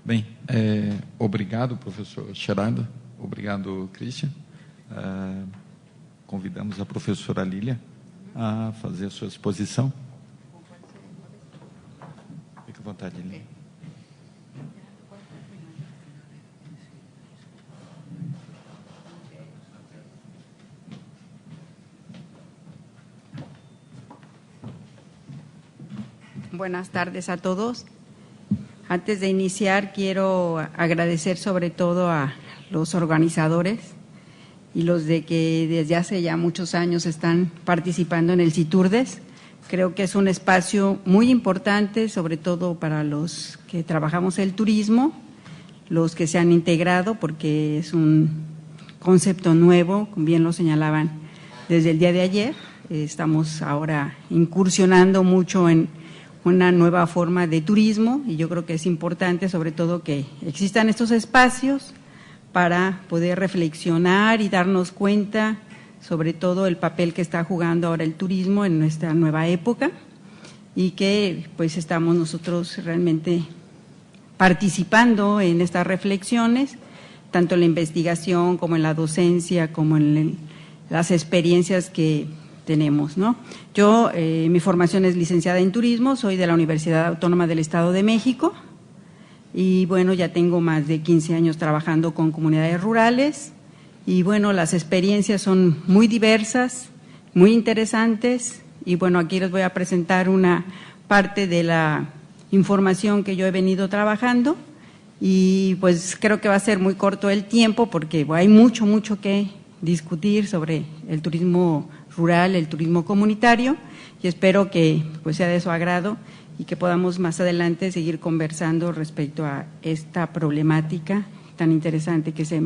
Bem, obrigado, professor Gerardo. Obrigado, Christian. Convidamos a professora Lília a fazer a sua exposição. Fique à vontade, Lília. Buenas tardes a todos. Antes de iniciar, quiero agradecer sobre todo a los organizadores y los de que desde hace ya muchos años están participando en el CITURDES. Creo que es un espacio muy importante, sobre todo para los que trabajamos el turismo, los que se han integrado, porque es un concepto nuevo, como bien lo señalaban desde el día de ayer. Estamos ahora incursionando mucho en una nueva forma de turismo y yo creo que es importante sobre todo que existan estos espacios para poder reflexionar y darnos cuenta sobre todo el papel que está jugando ahora el turismo en nuestra nueva época y que pues estamos nosotros realmente participando en estas reflexiones, tanto en la investigación como en la docencia, como en las experiencias que tenemos, ¿no? Yo, mi formación es licenciada en turismo, soy de la Universidad Autónoma del Estado de México y bueno, ya tengo más de 15 años trabajando con comunidades rurales y bueno, las experiencias son muy diversas, muy interesantes y bueno, aquí les voy a presentar una parte de la información que yo he venido trabajando y pues creo que va a ser muy corto el tiempo porque hay mucho que discutir sobre el turismo rural, el turismo comunitario y espero que pues sea de su agrado y que podamos más adelante seguir conversando respecto a esta problemática tan interesante que se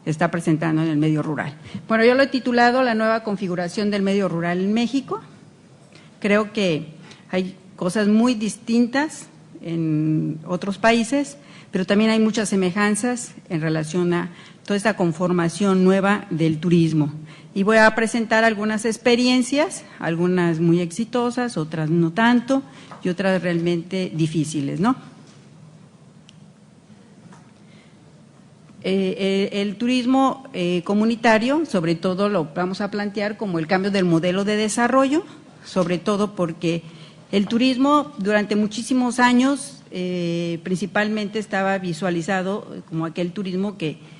está presentando en el medio rural. Bueno, yo lo he titulado La nueva configuración del medio rural en México. Creo que hay cosas muy distintas en otros países, pero también hay muchas semejanzas en relación a toda esta conformación nueva del turismo. Y voy a presentar algunas experiencias, algunas muy exitosas, otras no tanto y otras realmente difíciles, ¿no? El turismo comunitario, sobre todo lo vamos a plantear como el cambio del modelo de desarrollo, sobre todo porque el turismo durante muchísimos años principalmente estaba visualizado como aquel turismo que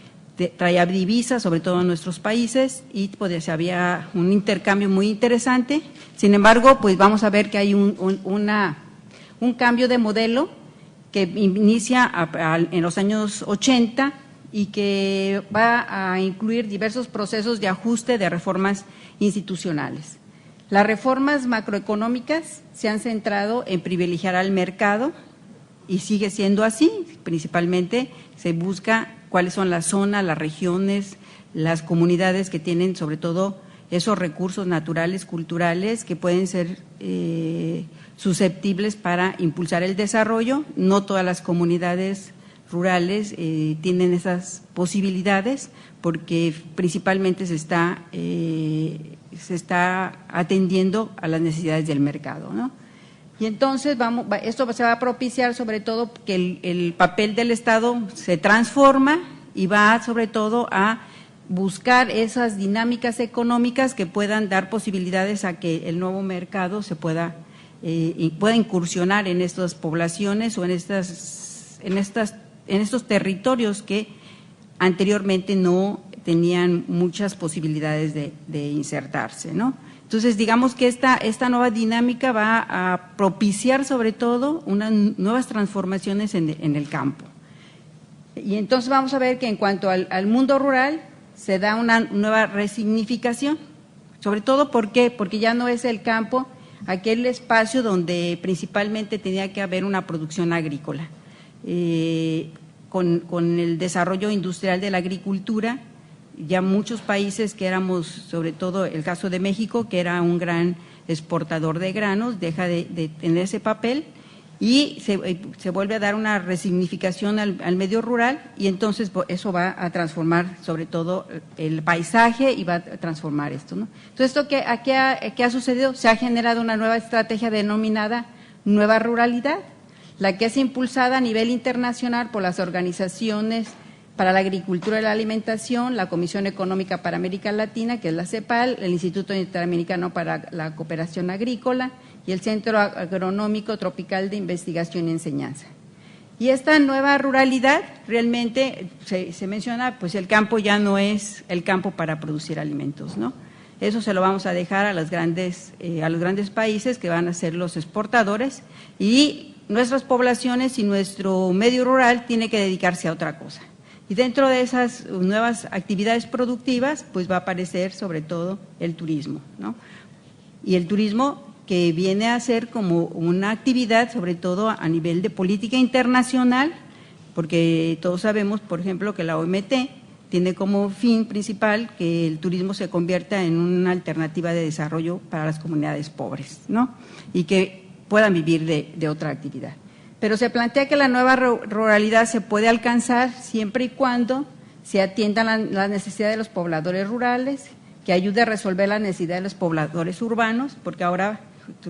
traía divisas, sobre todo en nuestros países, y pues había un intercambio muy interesante. Sin embargo, pues vamos a ver que hay un cambio de modelo que inicia en los años 80 y que va a incluir diversos procesos de ajuste de reformas institucionales. Las reformas macroeconómicas se han centrado en privilegiar al mercado y sigue siendo así, principalmente se busca cuáles son las zonas, las regiones, las comunidades que tienen sobre todo esos recursos naturales, culturales, que pueden ser susceptibles para impulsar el desarrollo. No todas las comunidades rurales tienen esas posibilidades porque principalmente se está atendiendo a las necesidades del mercado, ¿no? Y entonces esto se va a propiciar sobre todo que el papel del Estado se transforma y va sobre todo a buscar esas dinámicas económicas que puedan dar posibilidades a que el nuevo mercado se pueda incursionar en estas poblaciones o en estos territorios que anteriormente no tenían muchas posibilidades de insertarse, ¿no? Entonces, digamos que esta nueva dinámica va a propiciar sobre todo unas nuevas transformaciones en el campo. Y entonces vamos a ver que en cuanto al mundo rural se da una nueva resignificación, sobre todo ¿por qué? Porque ya no es el campo aquel espacio donde principalmente tenía que haber una producción agrícola. Con el desarrollo industrial de la agricultura, ya muchos países que éramos, sobre todo el caso de México, que era un gran exportador de granos, deja de tener ese papel y se vuelve a dar una resignificación al medio rural y entonces eso va a transformar sobre todo el paisaje y va a transformar esto, ¿no? Entonces, ¿esto qué ha sucedido? Se ha generado una nueva estrategia denominada nueva ruralidad. la que es impulsada a nivel internacional por las organizaciones para la Agricultura y la Alimentación, la Comisión Económica para América Latina, que es la CEPAL, el Instituto Interamericano para la Cooperación Agrícola y el Centro Agronómico Tropical de Investigación y Enseñanza. Y esta nueva ruralidad, realmente se menciona, pues el campo ya no es el campo para producir alimentos, ¿no? Eso se lo vamos a dejar a los grandes países que van a ser los exportadores, y nuestras poblaciones y nuestro medio rural tiene que dedicarse a otra cosa. Y dentro de esas nuevas actividades productivas, pues va a aparecer sobre todo el turismo, ¿no? Y el turismo que viene a ser como una actividad, sobre todo a nivel de política internacional, porque todos sabemos, por ejemplo, que la OMT tiene como fin principal que el turismo se convierta en una alternativa de desarrollo para las comunidades pobres, ¿no? Y que puedan vivir de otra actividad. Pero se plantea que la nueva ruralidad se puede alcanzar siempre y cuando se atiendan las necesidades de los pobladores rurales, que ayude a resolver las necesidades de los pobladores urbanos, porque ahora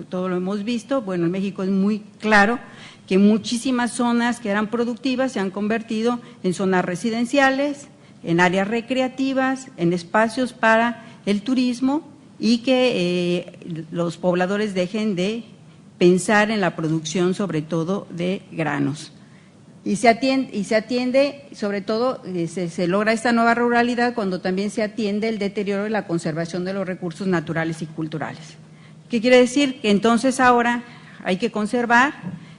todo lo hemos visto, bueno, en México es muy claro que muchísimas zonas que eran productivas se han convertido en zonas residenciales, en áreas recreativas, en espacios para el turismo, y que los pobladores dejen de pensar en la producción sobre todo de granos. Y se atiende sobre todo, se logra esta nueva ruralidad cuando también se atiende el deterioro y la conservación de los recursos naturales y culturales. ¿Qué quiere decir? Que entonces ahora hay que conservar,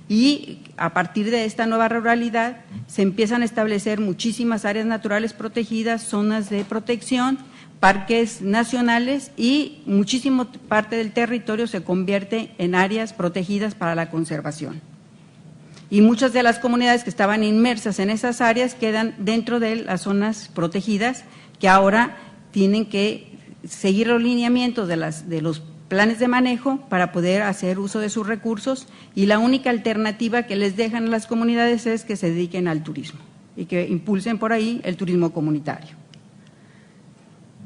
y a partir de esta nueva ruralidad se empiezan a establecer muchísimas áreas naturales protegidas, zonas de protección, parques nacionales, y muchísima parte del territorio se convierte en áreas protegidas para la conservación. Y muchas de las comunidades que estaban inmersas en esas áreas quedan dentro de las zonas protegidas, que ahora tienen que seguir los lineamientos de los planes de manejo para poder hacer uso de sus recursos, y la única alternativa que les dejan a las comunidades es que se dediquen al turismo y que impulsen por ahí el turismo comunitario.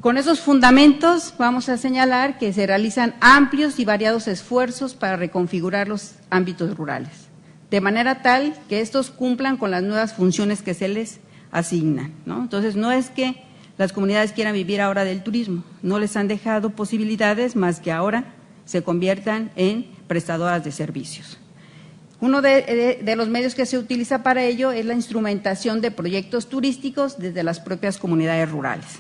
Con esos fundamentos vamos a señalar que se realizan amplios y variados esfuerzos para reconfigurar los ámbitos rurales, de manera tal que estos cumplan con las nuevas funciones que se les asignan, ¿no? Entonces, no es que las comunidades quieran vivir ahora del turismo, no les han dejado posibilidades más que ahora se conviertan en prestadoras de servicios. Uno de los medios que se utiliza para ello es la instrumentación de proyectos turísticos desde las propias comunidades rurales.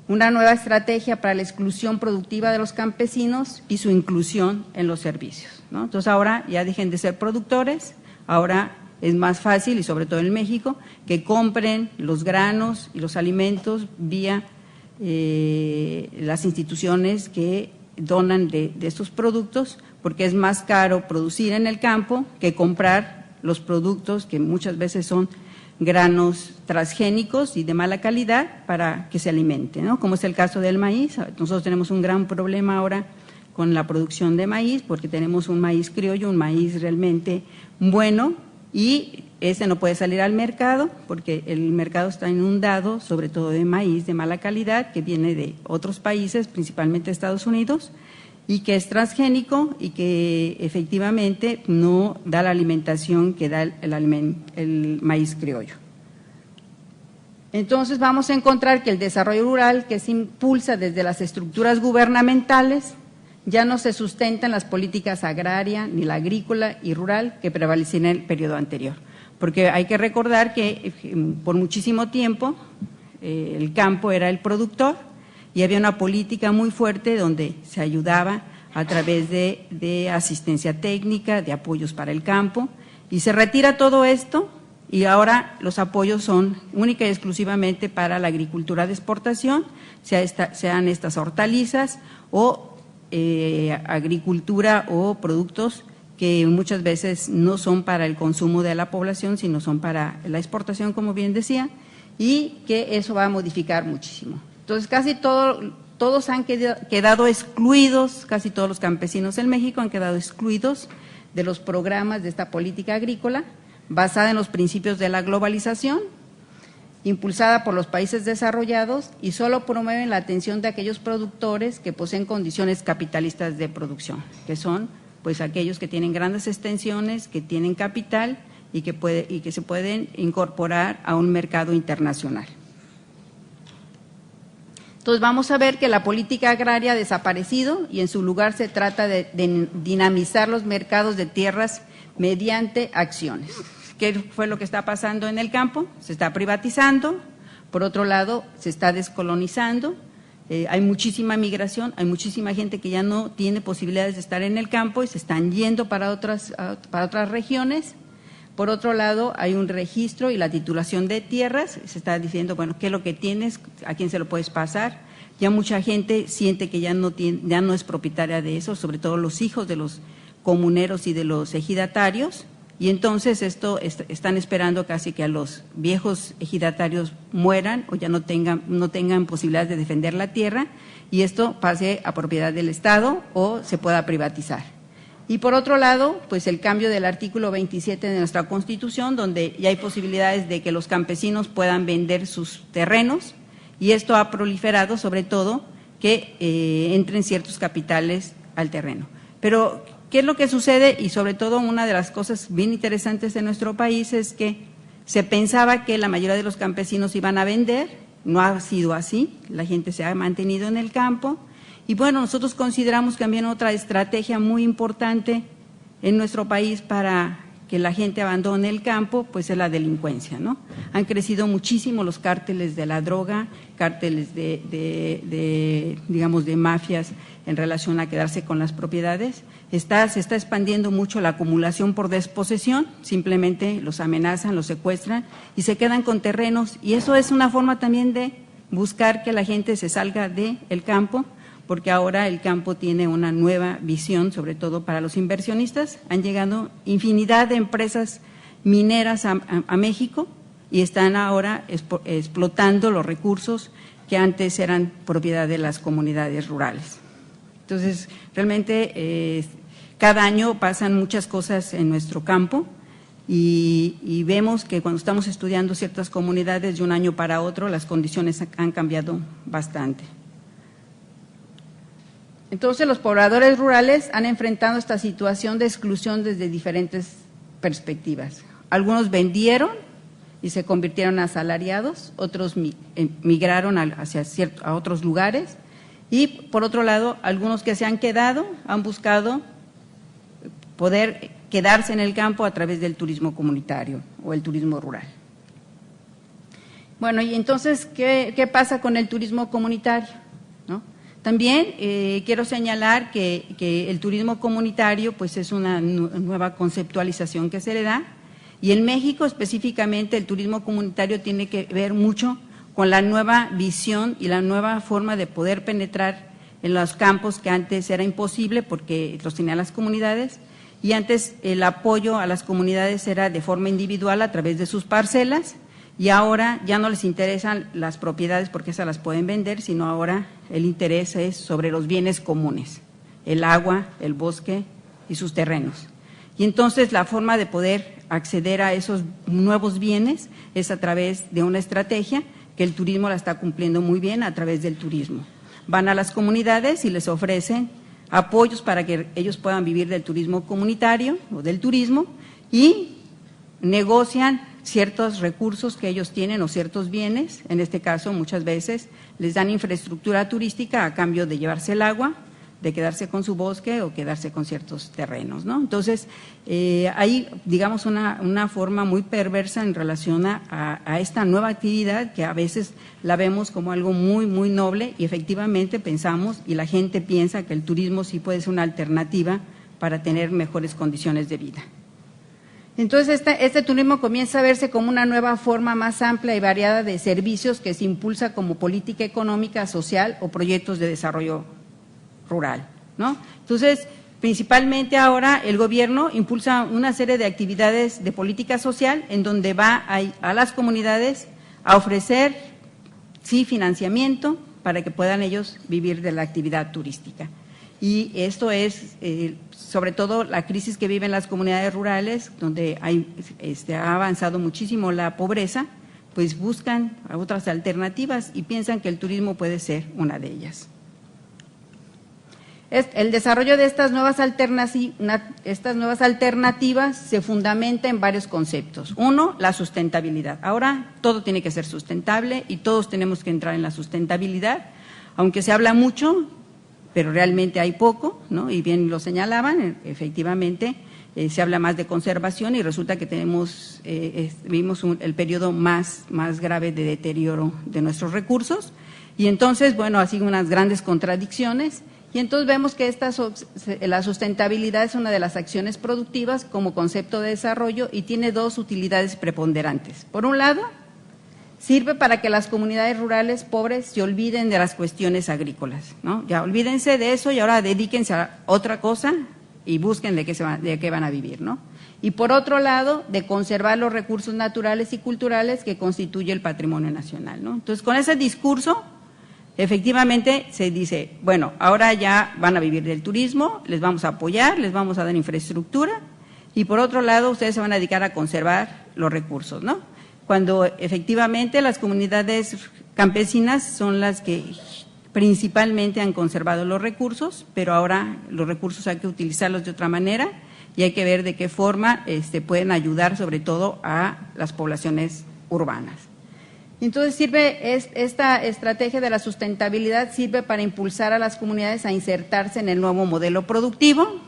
Una nueva estrategia para la exclusión productiva de los campesinos y su inclusión en los servicios, ¿no? Entonces ahora ya dejen de ser productores, ahora es más fácil, y sobre todo en México, que compren los granos y los alimentos vía las instituciones que donan de estos productos, porque es más caro producir en el campo que comprar los productos que muchas veces son granos transgénicos y de mala calidad para que se alimente, ¿no? Como es el caso del maíz. Nosotros tenemos un gran problema ahora con la producción de maíz, porque tenemos un maíz criollo, un maíz realmente bueno, y ese no puede salir al mercado porque el mercado está inundado, sobre todo de maíz de mala calidad que viene de otros países, principalmente Estados Unidos, y que es transgénico y que efectivamente no da la alimentación que da el maíz criollo. Entonces vamos a encontrar que el desarrollo rural, que se impulsa desde las estructuras gubernamentales, ya no se sustenta en las políticas agraria ni la agrícola y rural que prevalecían en el periodo anterior, porque hay que recordar que por muchísimo tiempo el campo era el productor, y había una política muy fuerte donde se ayudaba a través de asistencia técnica, de apoyos para el campo, y se retira todo esto, y ahora los apoyos son única y exclusivamente para la agricultura de exportación, sean estas hortalizas o agricultura o productos que muchas veces no son para el consumo de la población, sino son para la exportación, como bien decía, y que eso va a modificar muchísimo. Entonces, casi todos han quedado excluidos, casi todos los campesinos en México han quedado excluidos de los programas de esta política agrícola basada en los principios de la globalización, impulsada por los países desarrollados, y solo promueven la atención de aquellos productores que poseen condiciones capitalistas de producción, que son pues aquellos que tienen grandes extensiones, que tienen capital y que se pueden incorporar a un mercado internacional. Entonces vamos a ver que la política agraria ha desaparecido y en su lugar se trata de dinamizar los mercados de tierras mediante acciones. ¿Qué fue lo que está pasando en el campo? Se está privatizando, por otro lado se está descolonizando, hay muchísima migración, hay muchísima gente que ya no tiene posibilidades de estar en el campo y se están yendo para otras regiones. Por otro lado, hay un registro y la titulación de tierras, se está diciendo, bueno, qué es lo que tienes, a quién se lo puedes pasar. Ya mucha gente siente que ya no es propietaria de eso, sobre todo los hijos de los comuneros y de los ejidatarios, y entonces están esperando casi que a los viejos ejidatarios mueran o ya no tengan posibilidades de defender la tierra, y esto pase a propiedad del Estado o se pueda privatizar. Y por otro lado, pues el cambio del artículo 27 de nuestra Constitución, donde ya hay posibilidades de que los campesinos puedan vender sus terrenos, y esto ha proliferado sobre todo que entren ciertos capitales al terreno. Pero, ¿qué es lo que sucede? Y sobre todo una de las cosas bien interesantes de nuestro país es que se pensaba que la mayoría de los campesinos iban a vender, no ha sido así, la gente se ha mantenido en el campo. Y bueno, nosotros consideramos también otra estrategia muy importante en nuestro país para que la gente abandone el campo, pues es la delincuencia, ¿no? Han crecido muchísimo los cárteles de la droga, cárteles digamos, de mafias en relación a quedarse con las propiedades. Se está expandiendo mucho la acumulación por desposesión, simplemente los amenazan, los secuestran y se quedan con terrenos. Y eso es una forma también de buscar que la gente se salga del campo, porque ahora el campo tiene una nueva visión, sobre todo para los inversionistas. Han llegado infinidad de empresas mineras a México y están ahora explotando los recursos que antes eran propiedad de las comunidades rurales. Entonces, realmente cada año pasan muchas cosas en nuestro campo y vemos que cuando estamos estudiando ciertas comunidades de un año para otro, las condiciones han cambiado bastante. Entonces, los pobladores rurales han enfrentado esta situación de exclusión desde diferentes perspectivas. Algunos vendieron y se convirtieron en asalariados, otros migraron a otros lugares y, por otro lado, algunos que se han quedado han buscado poder quedarse en el campo a través del turismo comunitario o el turismo rural. Bueno, y entonces, ¿qué pasa con el turismo comunitario? ¿No? También quiero señalar que el turismo comunitario pues es una nueva conceptualización que se le da, y en México específicamente el turismo comunitario tiene que ver mucho con la nueva visión y la nueva forma de poder penetrar en los campos que antes era imposible porque los tenían las comunidades, y antes el apoyo a las comunidades era de forma individual a través de sus parcelas, y ahora ya no les interesan las propiedades porque esas las pueden vender, sino ahora el interés es sobre los bienes comunes, el agua, el bosque y sus terrenos. Y entonces la forma de poder acceder a esos nuevos bienes es a través de una estrategia que el turismo la está cumpliendo muy bien a través del turismo. Van a las comunidades y les ofrecen apoyos para que ellos puedan vivir del turismo comunitario o del turismo y negocian ciertos recursos que ellos tienen o ciertos bienes. En este caso muchas veces les dan infraestructura turística a cambio de llevarse el agua, de quedarse con su bosque o quedarse con ciertos terrenos, ¿no? Entonces, hay, digamos, una forma muy perversa en relación a esta nueva actividad que a veces la vemos como algo muy, muy noble, y efectivamente pensamos y la gente piensa que el turismo sí puede ser una alternativa para tener mejores condiciones de vida. Entonces, este turismo comienza a verse como una nueva forma más amplia y variada de servicios que se impulsa como política económica, social o proyectos de desarrollo rural, ¿no? Entonces, principalmente ahora el gobierno impulsa una serie de actividades de política social en donde va a las comunidades a ofrecer, sí, financiamiento para que puedan ellos vivir de la actividad turística. Y esto es, sobre todo, la crisis que viven las comunidades rurales, donde ha avanzado muchísimo la pobreza, pues buscan otras alternativas y piensan que el turismo puede ser una de ellas. El desarrollo de estas nuevas alternativas se fundamenta en varios conceptos. Uno, la sustentabilidad. Ahora todo tiene que ser sustentable y todos tenemos que entrar en la sustentabilidad, aunque se habla mucho, pero realmente hay poco, ¿no? Y bien lo señalaban, efectivamente se habla más de conservación y resulta que vivimos el periodo más grave de deterioro de nuestros recursos y entonces, bueno, así unas grandes contradicciones. Y entonces vemos que la sustentabilidad es una de las acciones productivas como concepto de desarrollo y tiene dos utilidades preponderantes. Por un lado, sirve para que las comunidades rurales pobres se olviden de las cuestiones agrícolas, ¿no? Ya olvídense de eso y ahora dedíquense a otra cosa y busquen de qué van a vivir, ¿no? Y por otro lado, de conservar los recursos naturales y culturales que constituye el patrimonio nacional, ¿no? Entonces, con ese discurso, efectivamente se dice, bueno, ahora ya van a vivir del turismo, les vamos a apoyar, les vamos a dar infraestructura y por otro lado ustedes se van a dedicar a conservar los recursos, ¿no? Cuando efectivamente las comunidades campesinas son las que principalmente han conservado los recursos, pero ahora los recursos hay que utilizarlos de otra manera y hay que ver de qué forma pueden ayudar sobre todo a las poblaciones urbanas. Entonces esta estrategia de la sustentabilidad sirve para impulsar a las comunidades a insertarse en el nuevo modelo productivo,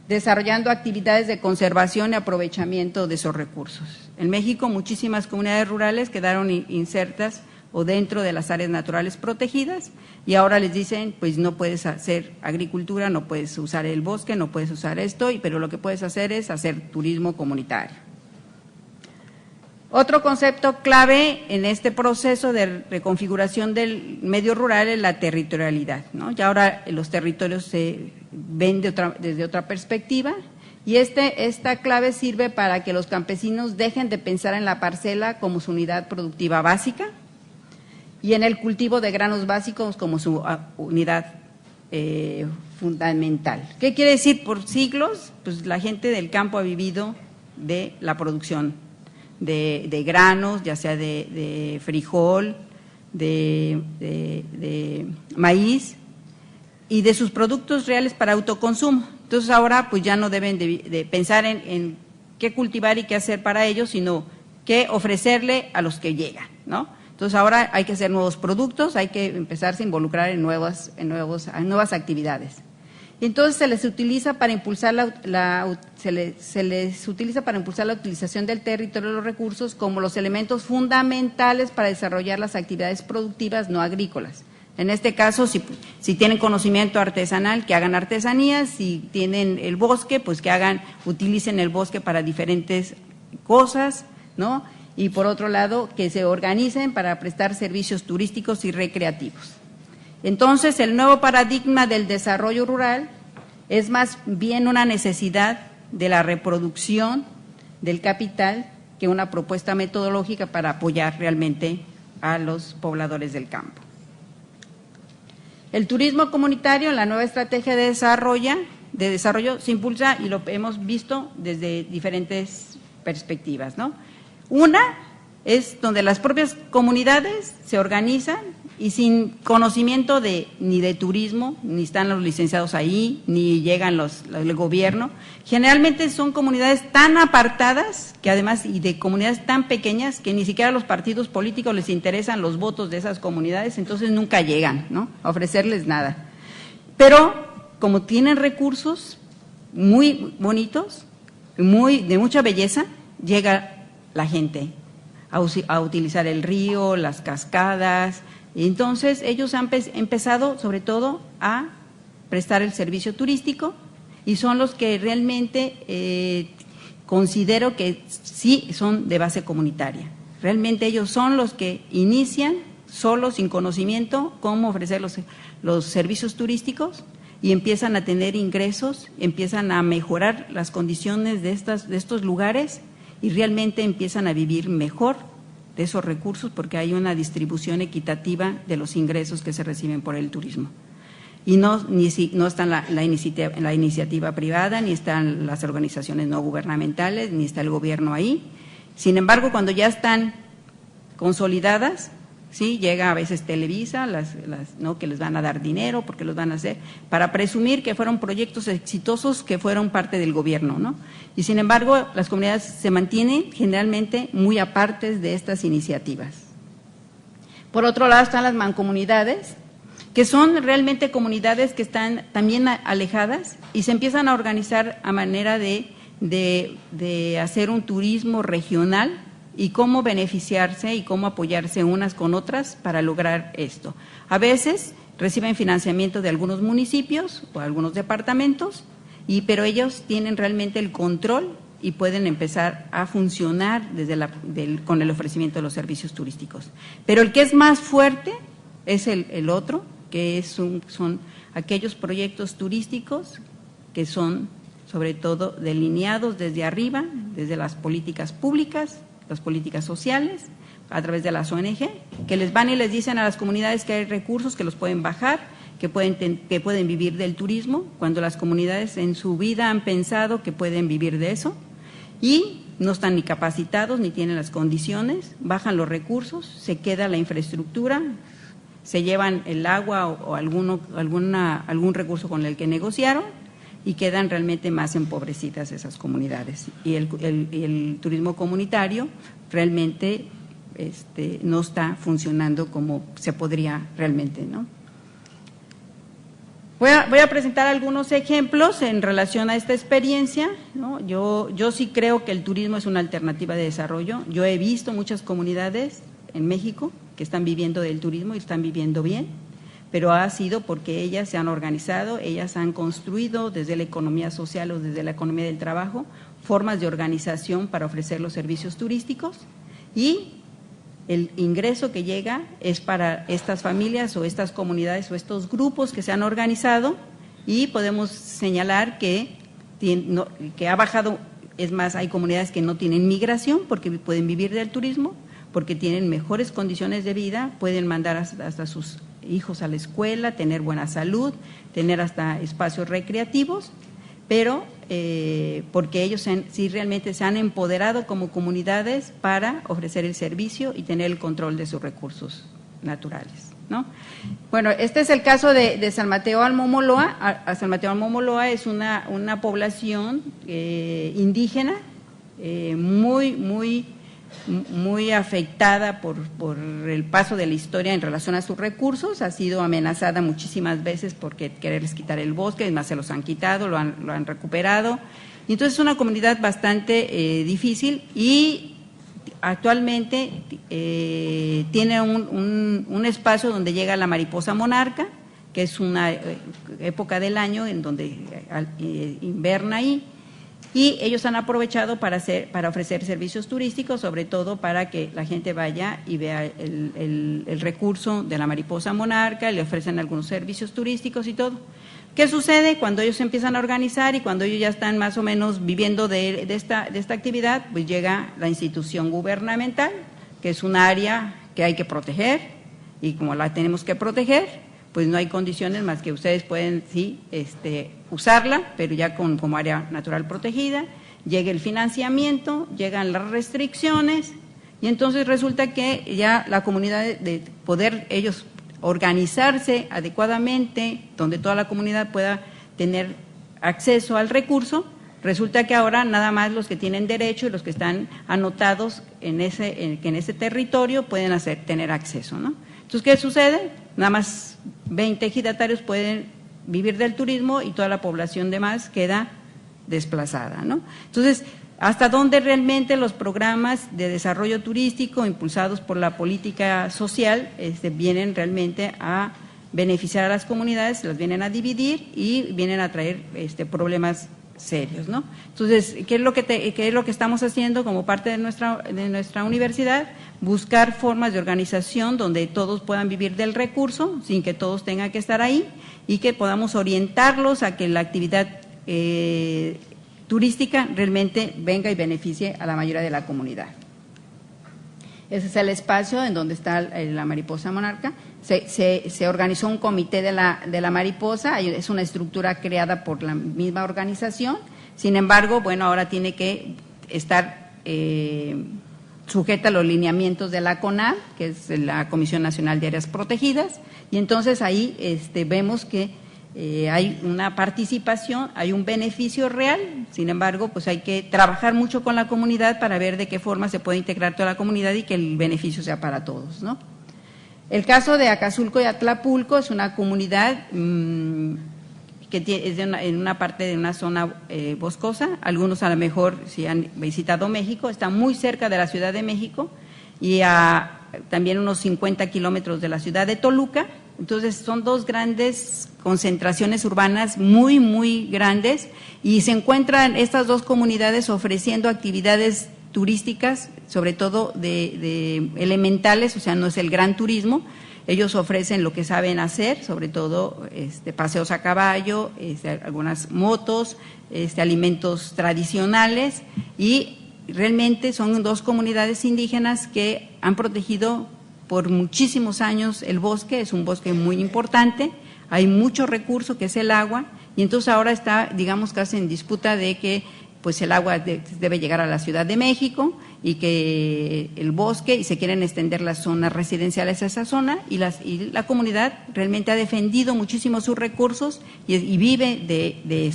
desarrollando actividades de conservación y aprovechamiento de esos recursos. En México muchísimas comunidades rurales quedaron insertas o dentro de las áreas naturales protegidas y ahora les dicen, pues no puedes hacer agricultura, no puedes usar el bosque, no puedes usar esto, pero lo que puedes hacer es hacer turismo comunitario. Otro concepto clave en este proceso de reconfiguración del medio rural es la territorialidad, ¿no? Ya ahora los territorios se ven desde otra perspectiva y esta clave sirve para que los campesinos dejen de pensar en la parcela como su unidad productiva básica y en el cultivo de granos básicos como su unidad fundamental. ¿Qué quiere decir? Por siglos, pues la gente del campo ha vivido de la producción de granos, ya sea de frijol, de maíz y de sus productos reales para autoconsumo. Entonces ahora pues ya no deben de pensar en qué cultivar y qué hacer para ellos, sino qué ofrecerle a los que llegan, ¿no? Entonces ahora hay que hacer nuevos productos, hay que empezarse a involucrar en nuevas actividades. Entonces se les utiliza para impulsar la utilización del territorio y los recursos como los elementos fundamentales para desarrollar las actividades productivas no agrícolas. En este caso, si tienen conocimiento artesanal, que hagan artesanías, si tienen el bosque, pues que utilicen el bosque para diferentes cosas, ¿no? Y por otro lado, que se organicen para prestar servicios turísticos y recreativos. Entonces, el nuevo paradigma del desarrollo rural es más bien una necesidad de la reproducción del capital que una propuesta metodológica para apoyar realmente a los pobladores del campo. El turismo comunitario en la nueva estrategia de desarrollo se impulsa y lo hemos visto desde diferentes perspectivas, ¿no? Una es donde las propias comunidades se organizan y sin conocimiento ni de turismo, ni están los licenciados ahí, ni llegan el gobierno. Generalmente son comunidades tan apartadas que además y de comunidades tan pequeñas que ni siquiera a los partidos políticos les interesan los votos de esas comunidades, entonces nunca llegan, ¿no?, a ofrecerles nada. Pero como tienen recursos muy bonitos, de mucha belleza, llega la gente a utilizar el río, las cascadas. Entonces ellos han empezado sobre todo a prestar el servicio turístico y son los que realmente considero que sí son de base comunitaria. Realmente ellos son los que inician solos, sin conocimiento, cómo ofrecer los servicios turísticos y empiezan a tener ingresos, empiezan a mejorar las condiciones de estos lugares y realmente empiezan a vivir mejor de esos recursos porque hay una distribución equitativa de los ingresos que se reciben por el turismo. Y no está la iniciativa privada, ni están las organizaciones no gubernamentales, ni está el gobierno ahí. Sin embargo, cuando ya están consolidadas, Sí, llega a veces Televisa, ¿no? que les van a dar dinero porque los van a hacer, para presumir que fueron proyectos exitosos que fueron parte del gobierno, ¿no? Y sin embargo, las comunidades se mantienen generalmente muy apartes de estas iniciativas. Por otro lado están las mancomunidades, que son realmente comunidades que están también alejadas y se empiezan a organizar a manera de hacer un turismo regional y cómo beneficiarse y cómo apoyarse unas con otras para lograr esto. A veces reciben financiamiento de algunos municipios o algunos departamentos, pero ellos tienen realmente el control y pueden empezar a funcionar con el ofrecimiento de los servicios turísticos. Pero el que es más fuerte es el otro, que son aquellos proyectos turísticos que son sobre todo delineados desde arriba, desde las políticas públicas, las políticas sociales, a través de las ONG, que les van y les dicen a las comunidades que hay recursos, que los pueden bajar, que pueden vivir del turismo, cuando las comunidades en su vida han pensado que pueden vivir de eso y no están ni capacitados ni tienen las condiciones, bajan los recursos, se queda la infraestructura, se llevan el agua o algún recurso con el que negociaron y quedan realmente más empobrecidas esas comunidades. Y el turismo comunitario realmente no está funcionando como se podría realmente, ¿no? Voy a presentar algunos ejemplos en relación a esta experiencia, ¿no? Yo sí creo que el turismo es una alternativa de desarrollo. Yo he visto muchas comunidades en México que están viviendo del turismo y están viviendo bien, pero ha sido porque ellas se han organizado, ellas han construido desde la economía social o desde la economía del trabajo formas de organización para ofrecer los servicios turísticos y el ingreso que llega es para estas familias o estas comunidades o estos grupos que se han organizado y podemos señalar que ha bajado, es más, hay comunidades que no tienen migración porque pueden vivir del turismo, porque tienen mejores condiciones de vida, pueden mandar hasta sus hijos a la escuela, tener buena salud, tener hasta espacios recreativos, pero porque ellos sí realmente se han empoderado como comunidades para ofrecer el servicio y tener el control de sus recursos naturales, ¿no? Bueno, este es el caso de San Mateo Almomoloa. San Mateo Almomoloa es una población indígena muy afectada por el paso de la historia en relación a sus recursos, ha sido amenazada muchísimas veces porque quererles quitar el bosque, además se los han quitado, lo han recuperado, y entonces es una comunidad bastante difícil y actualmente tiene un espacio donde llega la mariposa monarca, que es una época del año en donde inverna ahí, y ellos han aprovechado para ofrecer servicios turísticos, sobre todo para que la gente vaya y vea el recurso de la mariposa monarca, le ofrecen algunos servicios turísticos y todo. ¿Qué sucede? Cuando ellos se empiezan a organizar y cuando ellos ya están más o menos viviendo de esta actividad, pues llega la institución gubernamental, que es un área que hay que proteger, y como la tenemos que proteger, pues no hay condiciones más que ustedes pueden sí usarla, pero ya como área natural protegida, llega el financiamiento, llegan las restricciones y entonces resulta que ya la comunidad de poder ellos organizarse adecuadamente, donde toda la comunidad pueda tener acceso al recurso, resulta que ahora nada más los que tienen derecho y los que están anotados en ese territorio pueden tener acceso, ¿no? Entonces, ¿qué sucede? Nada más 20 ejidatarios pueden vivir del turismo y toda la población demás queda desplazada, ¿no? Entonces, ¿hasta dónde realmente los programas de desarrollo turístico impulsados por la política social vienen realmente a beneficiar a las comunidades, las vienen a dividir y vienen a traer problemas serios, ¿no? Entonces, ¿qué es lo que estamos haciendo como parte de nuestra universidad? Buscar formas de organización donde todos puedan vivir del recurso sin que todos tengan que estar ahí y que podamos orientarlos a que la actividad turística realmente venga y beneficie a la mayoría de la comunidad. Ese es el espacio en donde está la mariposa monarca. Se organizó un comité de la mariposa, es una estructura creada por la misma organización, sin embargo, bueno, ahora tiene que estar sujeta a los lineamientos de la CONAV, que es la Comisión Nacional de Áreas Protegidas, y entonces ahí vemos que hay una participación, hay un beneficio real. Sin embargo, pues hay que trabajar mucho con la comunidad para ver de qué forma se puede integrar toda la comunidad y que el beneficio sea para todos, ¿no? El caso de Acazulco y Atlapulco es una comunidad que es en una parte de una zona boscosa. Algunos a lo mejor, si han visitado México, está muy cerca de la Ciudad de México y a también unos 50 kilómetros de la ciudad de Toluca. Entonces son dos grandes concentraciones urbanas muy, muy grandes, y se encuentran estas dos comunidades ofreciendo actividades turísticas, sobre todo de elementales, o sea, no es el gran turismo. Ellos ofrecen lo que saben hacer, sobre todo paseos a caballo, algunas motos, alimentos tradicionales, y realmente son dos comunidades indígenas que han protegido por muchísimos años el bosque. Es un bosque muy importante, hay mucho recurso que es el agua, y entonces ahora está, digamos, casi en disputa de que pues el agua debe llegar a la Ciudad de México y que el bosque, y se quieren extender las zonas residenciales a esa zona, y la comunidad realmente ha defendido muchísimo sus recursos y vive de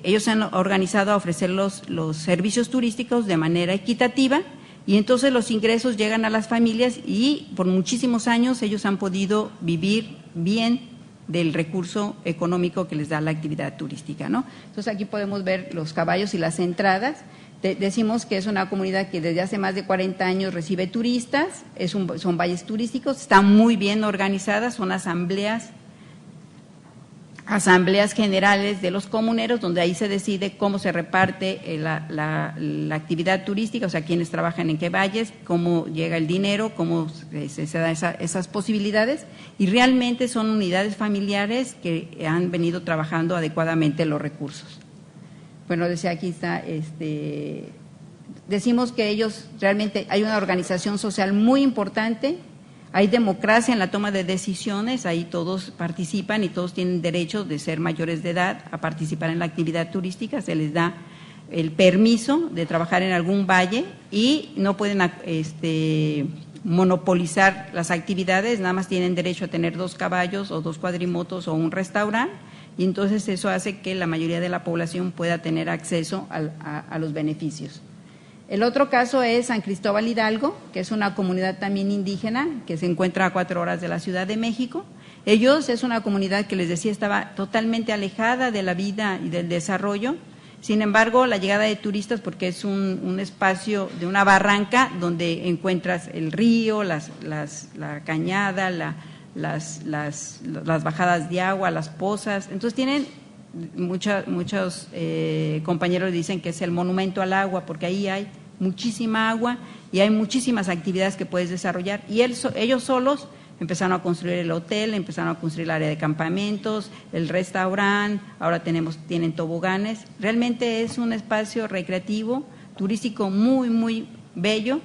ellos se han organizado a ofrecer los servicios turísticos de manera equitativa, y entonces los ingresos llegan a las familias, y por muchísimos años ellos han podido vivir bien del recurso económico que les da la actividad turística, ¿no? Entonces aquí podemos ver los caballos y las entradas. Decimos que es una comunidad que desde hace más de 40 años recibe turistas, son valles turísticos, están muy bien organizadas, son asambleas generales de los comuneros, donde ahí se decide cómo se reparte la actividad turística, o sea, quiénes trabajan en qué valles, cómo llega el dinero, cómo se dan esas posibilidades, y realmente son unidades familiares que han venido trabajando adecuadamente los recursos. Bueno, decía aquí está, decimos que ellos realmente hay una organización social muy importante. Hay democracia en la toma de decisiones, ahí todos participan y todos tienen derecho de ser mayores de edad a participar en la actividad turística, se les da el permiso de trabajar en algún valle y no pueden monopolizar las actividades, nada más tienen derecho a tener 2 caballos o 2 cuadrimotos o un restaurante, y entonces eso hace que la mayoría de la población pueda tener acceso a los beneficios. El otro caso es San Cristóbal Hidalgo, que es una comunidad también indígena que se encuentra a 4 horas de la Ciudad de México. Ellos es una comunidad que les decía estaba totalmente alejada de la vida y del desarrollo. Sin embargo, la llegada de turistas, porque es un espacio de una barranca donde encuentras el río, la cañada, las bajadas de agua, las pozas. Entonces tienen muchos compañeros dicen que es el monumento al agua, porque ahí hay muchísima agua y hay muchísimas actividades que puedes desarrollar, y ellos solos empezaron a construir el hotel, empezaron a construir el área de campamentos, el restaurante, ahora tienen toboganes. Realmente es un espacio recreativo, turístico muy, muy bello,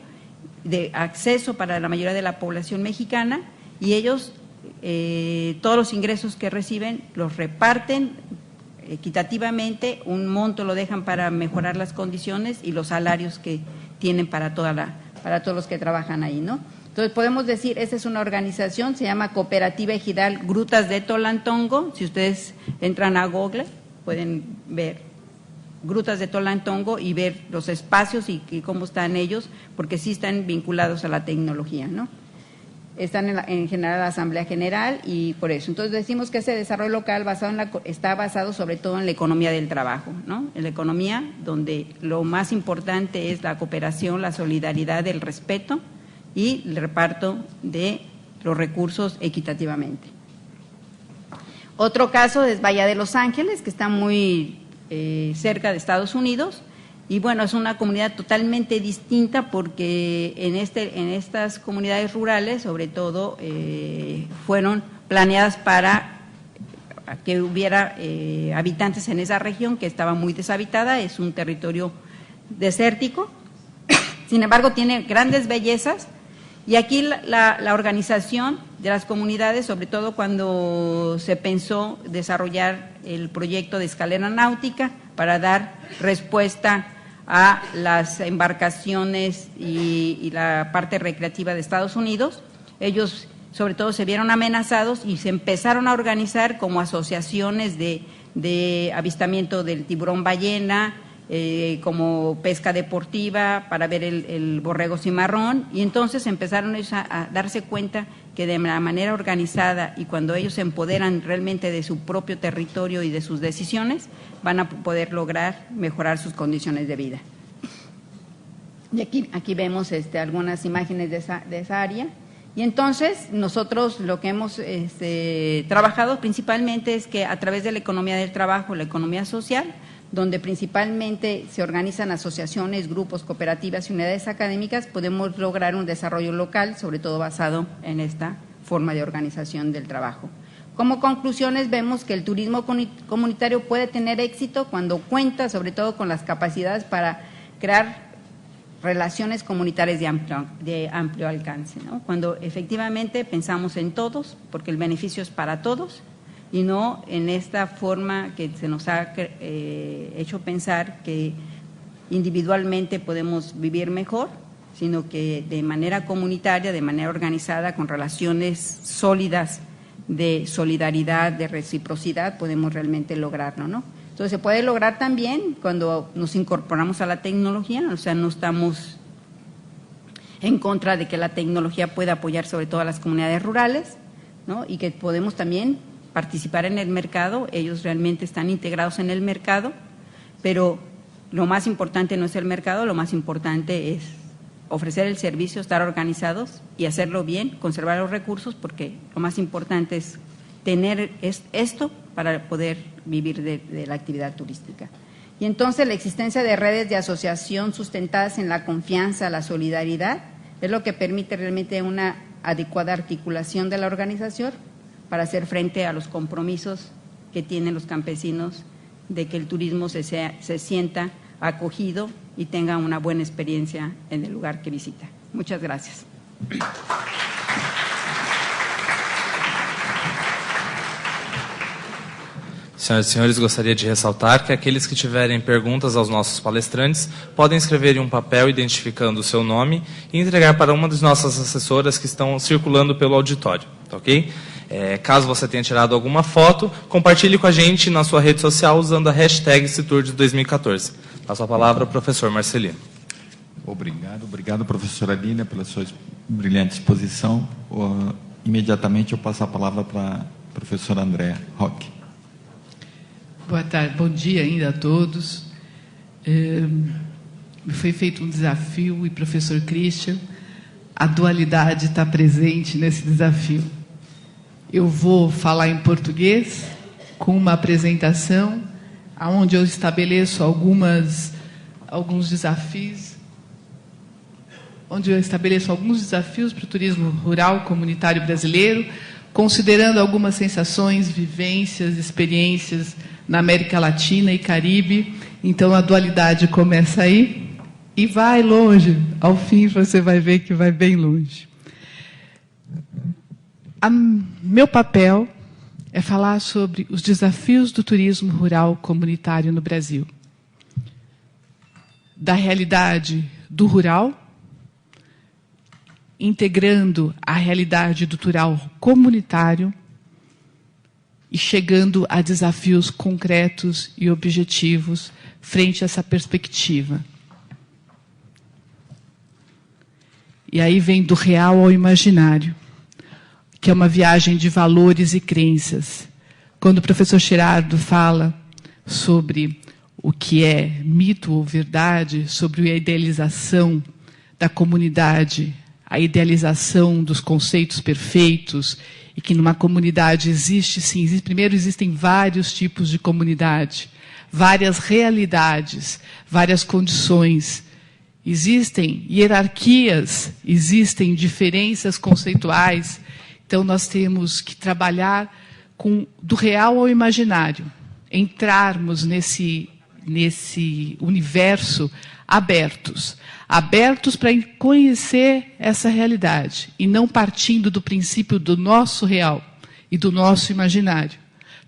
de acceso para la mayoría de la población mexicana, y ellos todos los ingresos que reciben los reparten equitativamente, un monto lo dejan para mejorar las condiciones y los salarios que tienen para todos los que trabajan ahí, ¿no? Entonces podemos decir, esta es una organización, se llama Cooperativa Ejidal Grutas de Tolantongo. Si ustedes entran a Google pueden ver Grutas de Tolantongo y ver los espacios y cómo están ellos, porque sí están vinculados a la tecnología, ¿no? Están en general la Asamblea General, y por eso. Entonces decimos que ese desarrollo local está basado sobre todo en la economía del trabajo, ¿no? En la economía donde lo más importante es la cooperación, la solidaridad, el respeto y el reparto de los recursos equitativamente. Otro caso es Bahía de Los Ángeles, que está muy cerca de Estados Unidos. Y bueno, es una comunidad totalmente distinta porque en estas comunidades rurales, sobre todo, fueron planeadas para que hubiera habitantes en esa región que estaba muy deshabitada, es un territorio desértico, sin embargo tiene grandes bellezas, y aquí la organización de las comunidades, sobre todo cuando se pensó desarrollar el proyecto de escalera náutica para dar respuesta a las embarcaciones y la parte recreativa de Estados Unidos. Ellos sobre todo se vieron amenazados y se empezaron a organizar como asociaciones de avistamiento del tiburón ballena, como pesca deportiva para ver el borrego cimarrón, y entonces empezaron ellos a darse cuenta que de la manera organizada y cuando ellos se empoderan realmente de su propio territorio y de sus decisiones, van a poder lograr mejorar sus condiciones de vida. Y aquí vemos algunas imágenes de esa área. Y entonces nosotros lo que hemos trabajado principalmente es que a través de la economía del trabajo, la economía social, donde principalmente se organizan asociaciones, grupos, cooperativas y unidades académicas, podemos lograr un desarrollo local, sobre todo basado en esta forma de organización del trabajo. Como conclusiones vemos que el turismo comunitario puede tener éxito cuando cuenta sobre todo con las capacidades para crear relaciones comunitarias de amplio alcance, ¿no? Cuando efectivamente pensamos en todos, porque el beneficio es para todos, y no en esta forma que se nos ha hecho pensar que individualmente podemos vivir mejor, sino que de manera comunitaria, de manera organizada, con relaciones sólidas de solidaridad, de reciprocidad, podemos realmente lograrlo, ¿no? Entonces, se puede lograr también cuando nos incorporamos a la tecnología, o sea, no estamos en contra de que la tecnología pueda apoyar sobre todo a las comunidades rurales, ¿no? Y que podemos también participar en el mercado, ellos realmente están integrados en el mercado, pero lo más importante no es el mercado, lo más importante es ofrecer el servicio, estar organizados y hacerlo bien, conservar los recursos, porque lo más importante es tener esto para poder vivir de la actividad turística. Y entonces la existencia de redes de asociación sustentadas en la confianza, la solidaridad, es lo que permite realmente una adecuada articulación de la organización para hacer frente a los compromisos que tienen los campesinos de que el turismo se sienta acogido y tenga una buena experiencia en el lugar que visita. Muchas gracias. Senhoras e senhores, gostaria de ressaltar que aqueles que tiverem perguntas aos nossos palestrantes podem escrever em um papel identificando o seu nome e entregar para uma das nossas assessoras que estão circulando pelo auditório, tá ok? Caso você tenha tirado alguma foto, compartilhe com a gente na sua rede social usando a hashtag Citur de 2014. Passo a palavra ao professor Marcelino. Obrigado, professora Lília, pela sua brilhante exposição. Imediatamente eu passo a palavra para a professora Andréa Roque. Boa tarde, bom dia ainda a todos. Me foi feito um desafio e, professor Christian, a dualidade está presente nesse desafio. Eu vou falar em português com uma apresentação onde eu estabeleço alguns desafios, para o turismo rural comunitário brasileiro, considerando algumas sensações, vivências, experiências na América Latina e Caribe. Então, a dualidade começa aí e vai longe. Ao fim, você vai ver que vai bem longe. Meu papel é falar sobre os desafios do turismo rural comunitário no Brasil. Da realidade do rural, integrando a realidade do rural comunitário e chegando a desafios concretos e objetivos frente a essa perspectiva. E aí vem do real ao imaginário, que é uma viagem de valores e crenças. Quando o professor Gerardo fala sobre o que é mito ou verdade, sobre a idealização da comunidade, a idealização dos conceitos perfeitos, e que numa comunidade existe, sim, primeiro existem vários tipos de comunidade, várias realidades, várias condições, existem hierarquias, existem diferenças conceituais. Então, nós temos que trabalhar do real ao imaginário, entrarmos nesse universo abertos para conhecer essa realidade, e não partindo do princípio do nosso real e do nosso imaginário.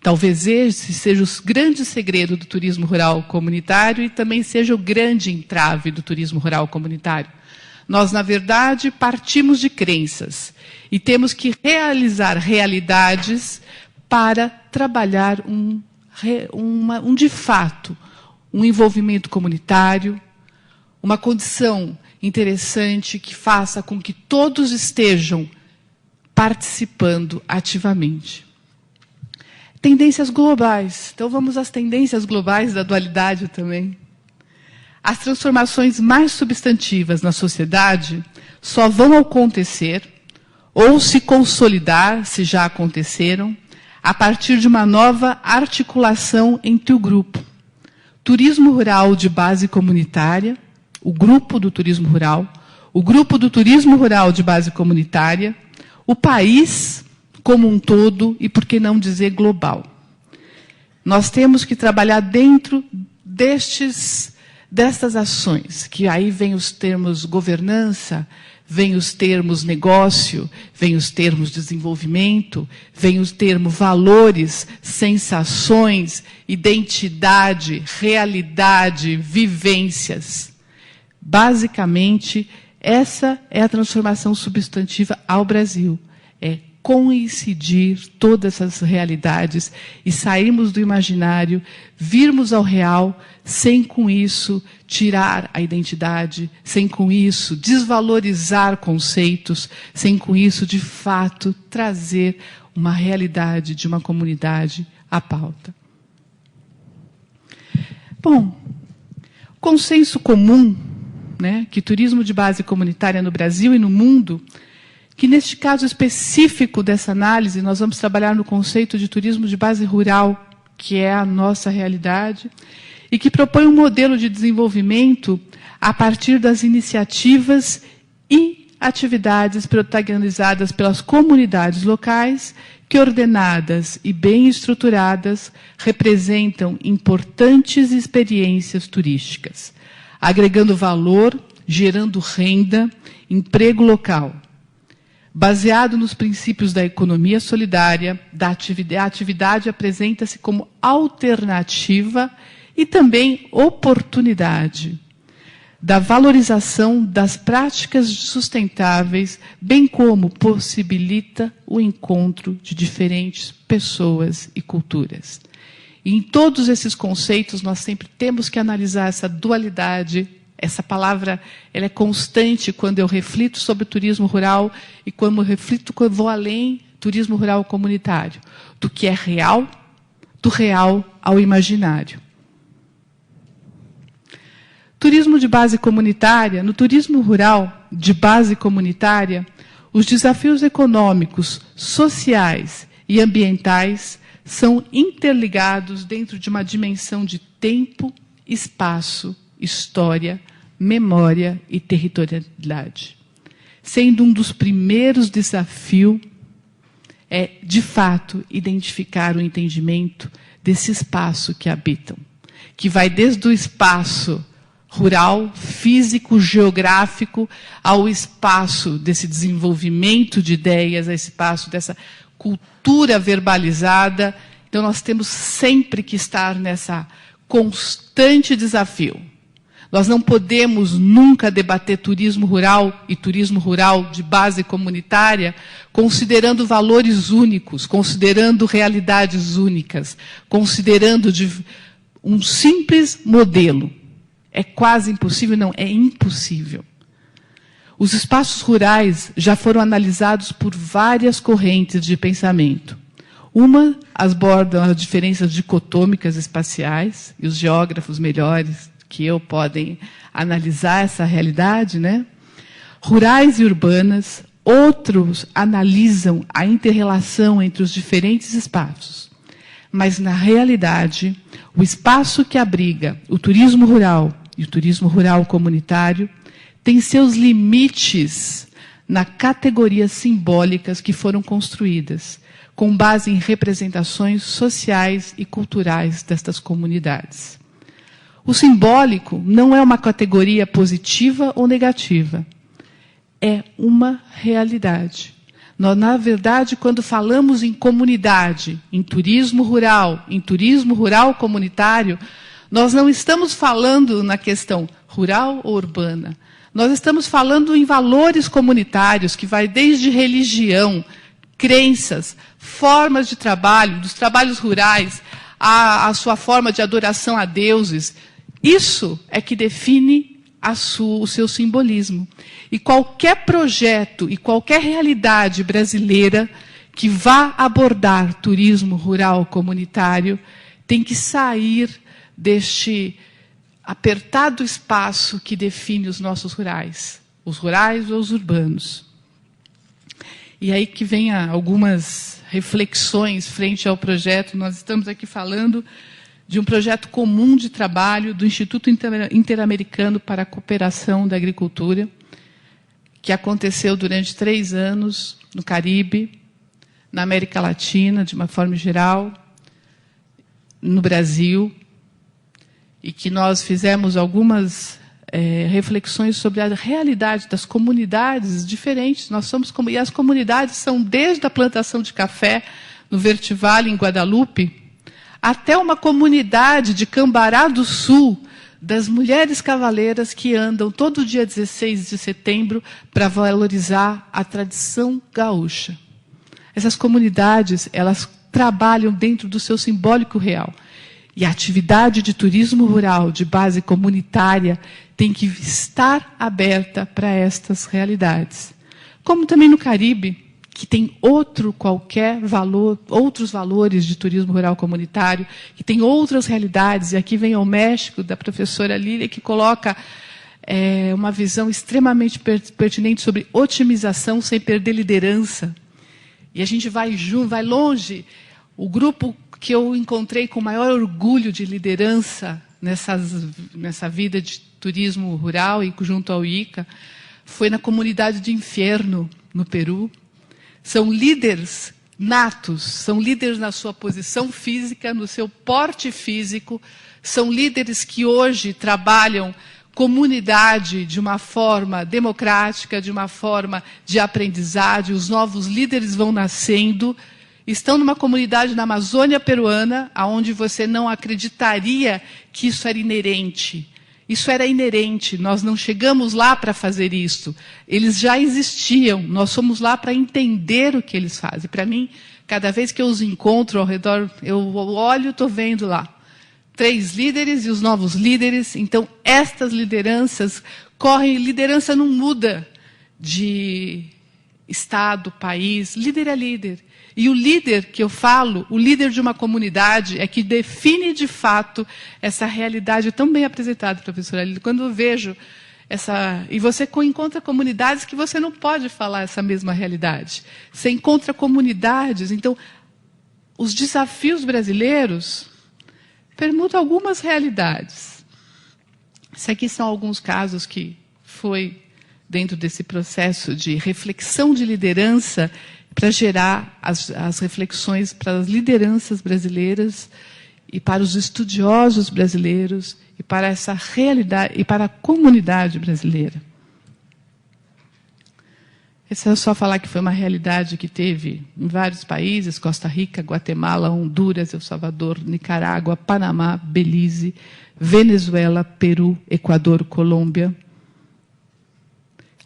Talvez esse seja o grande segredo do turismo rural comunitário e também seja o grande entrave do turismo rural comunitário. Nós, na verdade, partimos de crenças e temos que realizar realidades para trabalhar de fato, um envolvimento comunitário, uma condição interessante que faça com que todos estejam participando ativamente. Tendências globais. Então, vamos às tendências globais da dualidade também. As transformações mais substantivas na sociedade só vão acontecer ou se consolidar, se já aconteceram, a partir de uma nova articulação entre o grupo. Turismo rural de base comunitária, o grupo do turismo rural, o grupo do turismo rural de base comunitária, o país como um todo e, por que não dizer, global. Nós temos que trabalhar dentro destas ações, que aí vem os termos governança, vem os termos negócio, vem os termos desenvolvimento, vem os termos valores, sensações, identidade, realidade, vivências. Basicamente, essa é a transformação substantiva ao Brasil. É coincidir todas essas realidades e sairmos do imaginário, virmos ao real, sem com isso tirar a identidade, sem com isso desvalorizar conceitos, sem com isso, de fato, trazer uma realidade de uma comunidade à pauta. Bom, consenso comum, né, que turismo de base comunitária no Brasil e no mundo, que neste caso específico dessa análise, nós vamos trabalhar no conceito de turismo de base rural, que é a nossa realidade, e que propõe um modelo de desenvolvimento a partir das iniciativas e atividades protagonizadas pelas comunidades locais, que, ordenadas e bem estruturadas, representam importantes experiências turísticas, agregando valor, gerando renda, emprego local. Baseado nos princípios da economia solidária, a atividade apresenta-se como alternativa e também oportunidade da valorização das práticas sustentáveis, bem como possibilita o encontro de diferentes pessoas e culturas. E em todos esses conceitos, nós sempre temos que analisar essa dualidade. Essa palavra ela é constante quando eu reflito sobre o turismo rural e quando eu reflito, quando eu vou além, turismo rural comunitário, do que é real, do real ao imaginário. Turismo de base comunitária. No turismo rural de base comunitária, os desafios econômicos, sociais e ambientais são interligados dentro de uma dimensão de tempo, espaço, história, memória e territorialidade. Sendo um dos primeiros desafios de fato, identificar o entendimento desse espaço que habitam, que vai desde o espaço rural, físico, geográfico, ao espaço desse desenvolvimento de ideias, ao espaço dessa cultura verbalizada. Então, nós temos sempre que estar nessa constante desafio. Nós não podemos nunca debater turismo rural e turismo rural de base comunitária considerando valores únicos, considerando realidades únicas, considerando um simples modelo. É quase impossível, não, é impossível. Os espaços rurais já foram analisados por várias correntes de pensamento. Uma aborda as diferenças dicotômicas espaciais, e os geógrafos melhores que eu podem analisar essa realidade, né? Rurais e urbanas. Outros analisam a inter-relação entre os diferentes espaços. Mas, na realidade, o espaço que abriga o turismo rural e o turismo rural comunitário tem seus limites na categorias simbólicas que foram construídas, com base em representações sociais e culturais destas comunidades. O simbólico não é uma categoria positiva ou negativa. É uma realidade. Nós, na verdade, quando falamos em comunidade, em turismo rural comunitário, nós não estamos falando na questão rural ou urbana. Nós estamos falando em valores comunitários, que vai desde religião, crenças, formas de trabalho, dos trabalhos rurais, a sua forma de adoração a deuses. Isso é que define o seu simbolismo. E qualquer projeto e qualquer realidade brasileira que vá abordar turismo rural comunitário tem que sair deste apertado espaço que define os nossos rurais ou os urbanos. E aí que vem algumas reflexões frente ao projeto. Nós estamos aqui falando de um projeto comum de trabalho do Instituto Interamericano para a Cooperação da Agricultura, que aconteceu durante 3 anos no Caribe, na América Latina, de uma forma geral, no Brasil, e que nós fizemos algumas reflexões sobre a realidade das comunidades diferentes. E as comunidades são desde a plantação de café no Verde Vale, em Guadalupe, até uma comunidade de Cambará do Sul, das mulheres cavaleiras que andam todo dia 16 de setembro para valorizar a tradição gaúcha. Essas comunidades, elas trabalham dentro do seu simbólico real. E a atividade de turismo rural de base comunitária tem que estar aberta para estas realidades. Como também no Caribe, que tem outros valores de turismo rural comunitário, que tem outras realidades, e aqui vem o México, da professora Lília, que coloca uma visão extremamente pertinente sobre otimização sem perder liderança. E a gente vai longe. O grupo que eu encontrei com maior orgulho de liderança nessa vida de turismo rural e junto ao ICA foi na comunidade de Inferno, no Peru. São líderes natos, são líderes na sua posição física, no seu porte físico, são líderes que hoje trabalham comunidade de uma forma democrática, de uma forma de aprendizagem. Os novos líderes vão nascendo, estão numa comunidade na Amazônia peruana, onde você não acreditaria que isso era inerente. Isso era inerente, nós não chegamos lá para fazer isso. Eles já existiam, nós fomos lá para entender o que eles fazem. Para mim, cada vez que eu os encontro ao redor, eu olho e estou vendo lá 3 líderes e os novos líderes. Então, estas lideranças correm, liderança não muda de estado, país, líder é líder. E o líder que eu falo, o líder de uma comunidade, é que define de fato essa realidade tão bem apresentada, professora Lília. Quando eu vejo e você encontra comunidades que você não pode falar essa mesma realidade. Você encontra comunidades. Então, os desafios brasileiros permutam algumas realidades. Esses aqui são alguns casos que foi dentro desse processo de reflexão de liderança para gerar as reflexões para as lideranças brasileiras e para os estudiosos brasileiros e para essa realidade e para a comunidade brasileira. Esse é só falar que foi uma realidade que teve em vários países: Costa Rica, Guatemala, Honduras, El Salvador, Nicarágua, Panamá, Belize, Venezuela, Peru, Equador, Colômbia,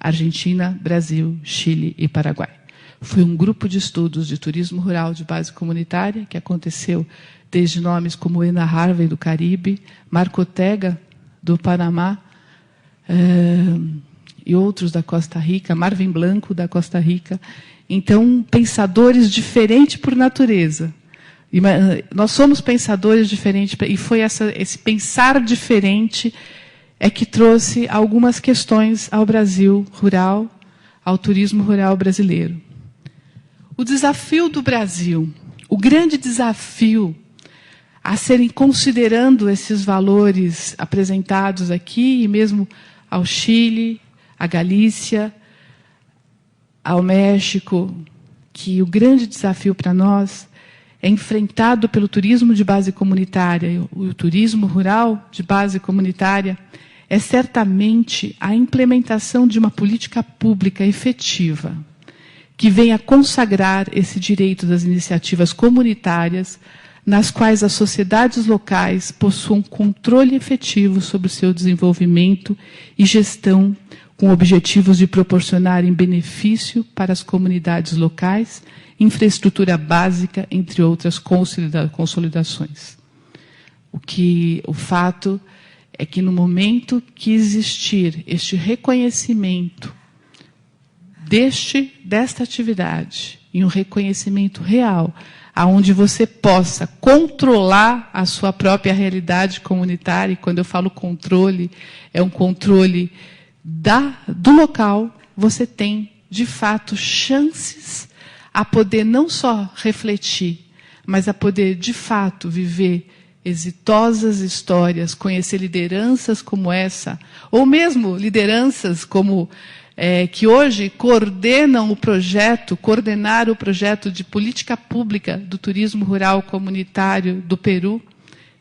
Argentina, Brasil, Chile e Paraguai. Foi um grupo de estudos de turismo rural de base comunitária que aconteceu desde nomes como Ena Harvey, do Caribe, Marco Ortega, do Panamá, e outros da Costa Rica, Marvin Blanco, da Costa Rica. Então, pensadores diferentes por natureza. Nós somos pensadores diferentes, e foi esse pensar diferente que trouxe algumas questões ao Brasil rural, ao turismo rural brasileiro. O desafio do Brasil, o grande desafio a serem, considerando esses valores apresentados aqui, e mesmo ao Chile, à Galícia, ao México, que o grande desafio para nós é enfrentado pelo turismo de base comunitária. O turismo rural de base comunitária é certamente a implementação de uma política pública efetiva, que venha consagrar esse direito das iniciativas comunitárias, nas quais as sociedades locais possuam controle efetivo sobre o seu desenvolvimento e gestão, com objetivos de proporcionarem benefício para as comunidades locais, infraestrutura básica, entre outras consolidações. O fato é que, no momento que existir este reconhecimento desta atividade, e um reconhecimento real, aonde você possa controlar a sua própria realidade comunitária, e quando eu falo controle, é um controle do local, você tem, de fato, chances a poder não só refletir, mas a poder, de fato, viver exitosas histórias, conhecer lideranças como essa, ou mesmo lideranças como que hoje coordenaram o projeto de política pública do turismo rural comunitário do Peru,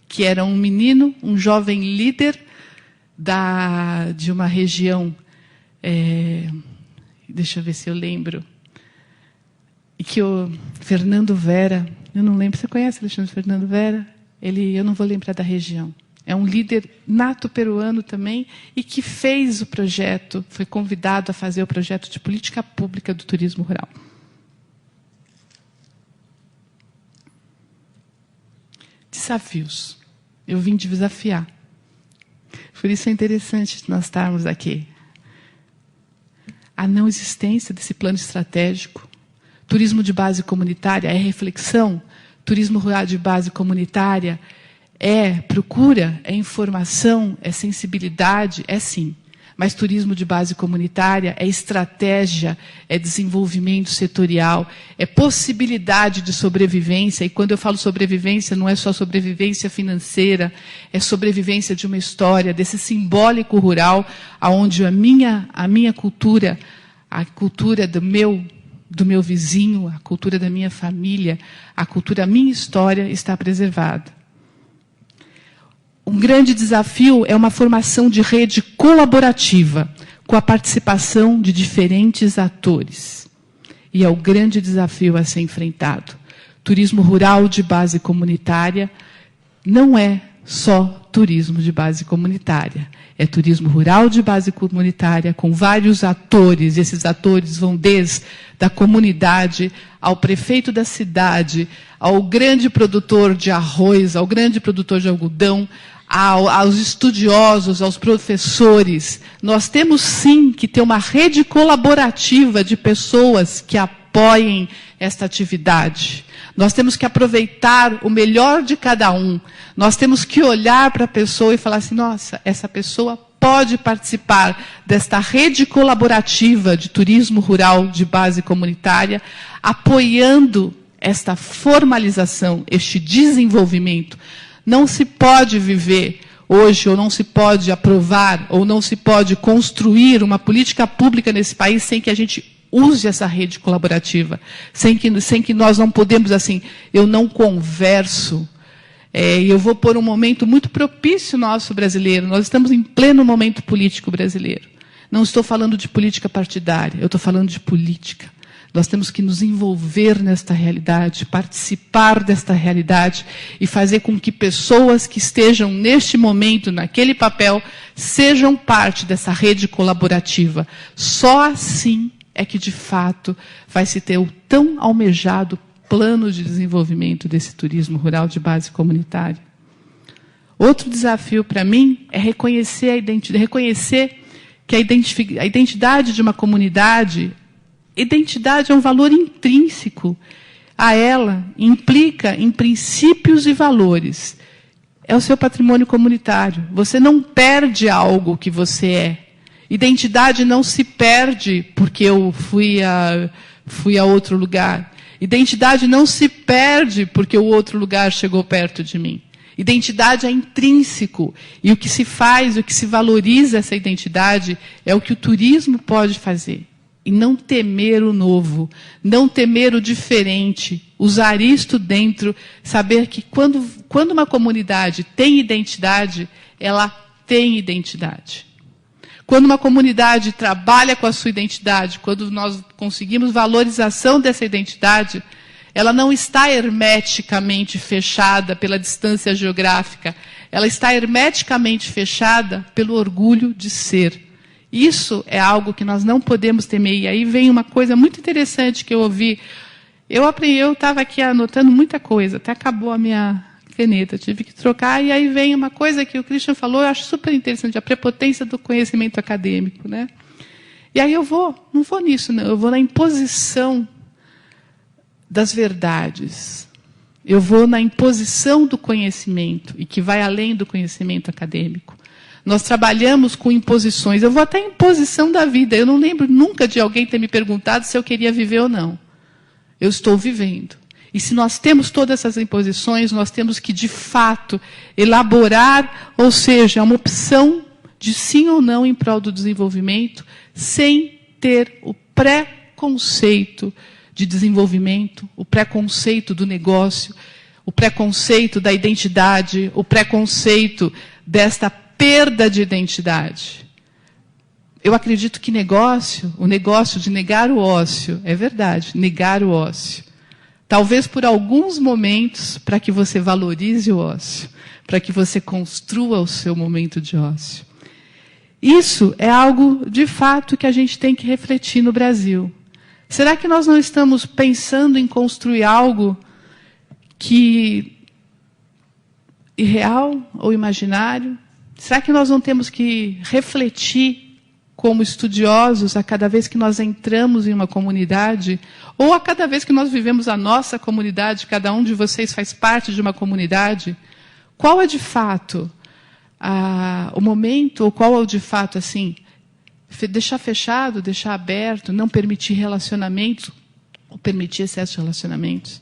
que era um menino, um jovem líder de uma região, deixa eu ver se eu lembro, e que o Fernando Vera, eu não lembro, você conhece Alexandre Fernando Vera? Eu não vou lembrar da região. É um líder nato peruano também, e que fez o projeto, foi convidado a fazer o projeto de política pública do turismo rural. Desafios. Eu vim de desafiar. Por isso é interessante nós estarmos aqui. A não existência desse plano estratégico. Turismo de base comunitária é reflexão. Turismo rural de base comunitária é procura, é informação, é sensibilidade, é sim. Mas turismo de base comunitária é estratégia, é desenvolvimento setorial, é possibilidade de sobrevivência. E quando eu falo sobrevivência, não é só sobrevivência financeira, é sobrevivência de uma história, desse simbólico rural, onde a minha cultura, a cultura do meu vizinho, a cultura da minha família, a minha história está preservada. Um grande desafio é uma formação de rede colaborativa, com a participação de diferentes atores. E é o grande desafio a ser enfrentado. Turismo rural de base comunitária não é só turismo de base comunitária. É turismo rural de base comunitária, com vários atores. Esses atores vão desde a comunidade ao prefeito da cidade, ao grande produtor de arroz, ao grande produtor de algodão, aos estudiosos, aos professores. Nós temos, sim, que ter uma rede colaborativa de pessoas que apoiem esta atividade. Nós temos que aproveitar o melhor de cada um. Nós temos que olhar para a pessoa e falar assim, nossa, essa pessoa pode participar desta rede colaborativa de turismo rural de base comunitária, apoiando esta formalização, este desenvolvimento. Não se pode viver hoje, ou não se pode aprovar, ou não se pode construir uma política pública nesse país sem que a gente use essa rede colaborativa, sem que nós não podemos, assim, eu não converso. Eu vou pôr um momento muito propício nosso brasileiro. Nós estamos em pleno momento político brasileiro. Não estou falando de política partidária, eu estou falando de política. Nós temos que nos envolver nesta realidade, participar desta realidade e fazer com que pessoas que estejam neste momento, naquele papel, sejam parte dessa rede colaborativa. Só assim é que, de fato, vai se ter o tão almejado plano de desenvolvimento desse turismo rural de base comunitária. Outro desafio para mim é reconhecer que a identidade de uma comunidade, identidade é um valor intrínseco a ela, implica em princípios e valores. É o seu patrimônio comunitário. Você não perde algo que você é. Identidade não se perde porque eu fui a outro lugar. Identidade não se perde porque o outro lugar chegou perto de mim. Identidade é intrínseco. E o que se faz, o que se valoriza essa identidade é o que o turismo pode fazer. E não temer o novo, não temer o diferente, usar isto dentro, saber que quando uma comunidade tem identidade, ela tem identidade. Quando uma comunidade trabalha com a sua identidade, quando nós conseguimos valorização dessa identidade, ela não está hermeticamente fechada pela distância geográfica, ela está hermeticamente fechada pelo orgulho de ser. Isso é algo que nós não podemos temer. E aí vem uma coisa muito interessante que eu ouvi. Eu estava aqui anotando muita coisa, até acabou a minha caneta, tive que trocar, e aí vem uma coisa que o Christian falou, eu acho super interessante, a prepotência do conhecimento acadêmico, né? E aí não vou nisso, não, eu vou na imposição das verdades. Eu vou na imposição do conhecimento, e que vai além do conhecimento acadêmico. Nós trabalhamos com imposições, eu vou até a imposição da vida, eu não lembro nunca de alguém ter me perguntado se eu queria viver ou não. Eu estou vivendo. E se nós temos todas essas imposições, nós temos que, de fato, elaborar, ou seja, uma opção de sim ou não em prol do desenvolvimento, sem ter o preconceito de desenvolvimento, o preconceito do negócio, o preconceito da identidade, o preconceito desta perda de identidade. Eu acredito que o negócio de negar o ócio, é verdade, negar o ócio. Talvez por alguns momentos, para que você valorize o ócio, para que você construa o seu momento de ócio. Isso é algo, de fato, que a gente tem que refletir no Brasil. Será que nós não estamos pensando em construir algo que irreal ou imaginário? Será que nós não temos que refletir como estudiosos a cada vez que nós entramos em uma comunidade, ou a cada vez que nós vivemos a nossa comunidade, cada um de vocês faz parte de uma comunidade, qual é de fato o momento, ou qual é de fato, assim, deixar fechado, deixar aberto, não permitir relacionamentos, ou permitir excesso de relacionamentos?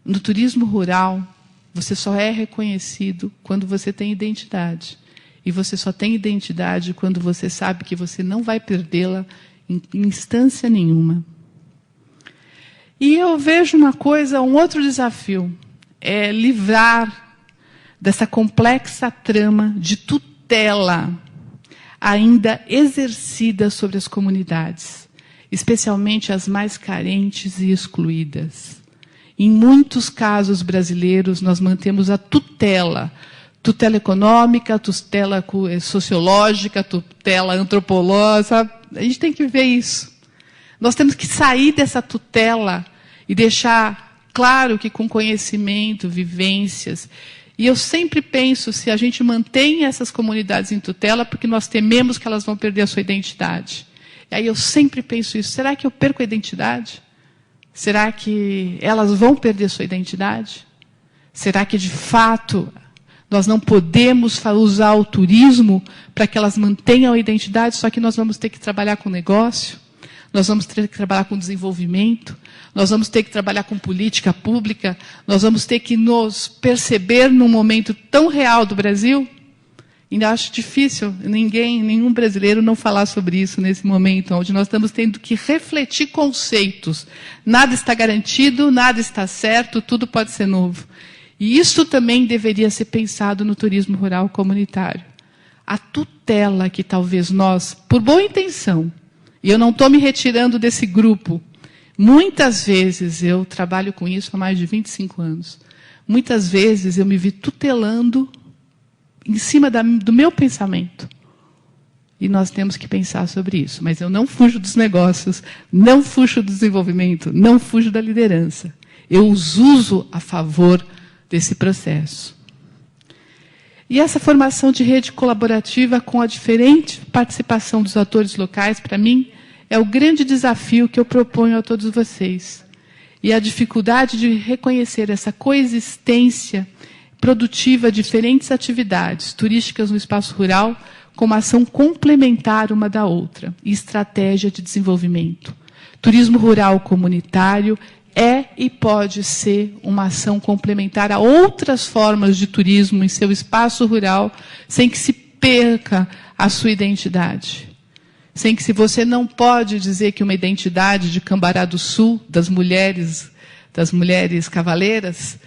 No turismo rural, você só é reconhecido quando você tem identidade. E você só tem identidade quando você sabe que você não vai perdê-la em instância nenhuma. E eu vejo uma coisa, um outro desafio, é livrar dessa complexa trama de tutela ainda exercida sobre as comunidades, especialmente as mais carentes e excluídas. Em muitos casos brasileiros, nós mantemos a tutela econômica, tutela sociológica, tutela antropológica. A gente tem que ver isso. Nós temos que sair dessa tutela e deixar claro que com conhecimento, vivências. E eu sempre penso, se a gente mantém essas comunidades em tutela, porque nós tememos que elas vão perder a sua identidade. E aí eu sempre penso isso. Será que eu perco a identidade? Será que elas vão perder a sua identidade? Será que, de fato, nós não podemos usar o turismo para que elas mantenham a identidade, só que nós vamos ter que trabalhar com negócio, nós vamos ter que trabalhar com desenvolvimento, nós vamos ter que trabalhar com política pública, nós vamos ter que nos perceber num momento tão real do Brasil? Ainda acho difícil nenhum brasileiro não falar sobre isso nesse momento, onde nós estamos tendo que refletir conceitos. Nada está garantido, nada está certo, tudo pode ser novo. E isso também deveria ser pensado no turismo rural comunitário. A tutela que talvez nós, por boa intenção, e eu não estou me retirando desse grupo, muitas vezes, eu trabalho com isso há mais de 25 anos, muitas vezes eu me vi tutelando em cima do meu pensamento. E nós temos que pensar sobre isso. Mas eu não fujo dos negócios, não fujo do desenvolvimento, não fujo da liderança. Eu os uso a favor desse processo. E essa formação de rede colaborativa com a diferente participação dos atores locais, para mim, é o grande desafio que eu proponho a todos vocês. E a dificuldade de reconhecer essa coexistência produtiva de diferentes atividades turísticas no espaço rural como ação complementar uma da outra e estratégia de desenvolvimento. Turismo rural comunitário é e pode ser uma ação complementar a outras formas de turismo em seu espaço rural, sem que se perca a sua identidade. Sem que você não pode dizer que uma identidade de Cambará do Sul, das mulheres cavaleiras,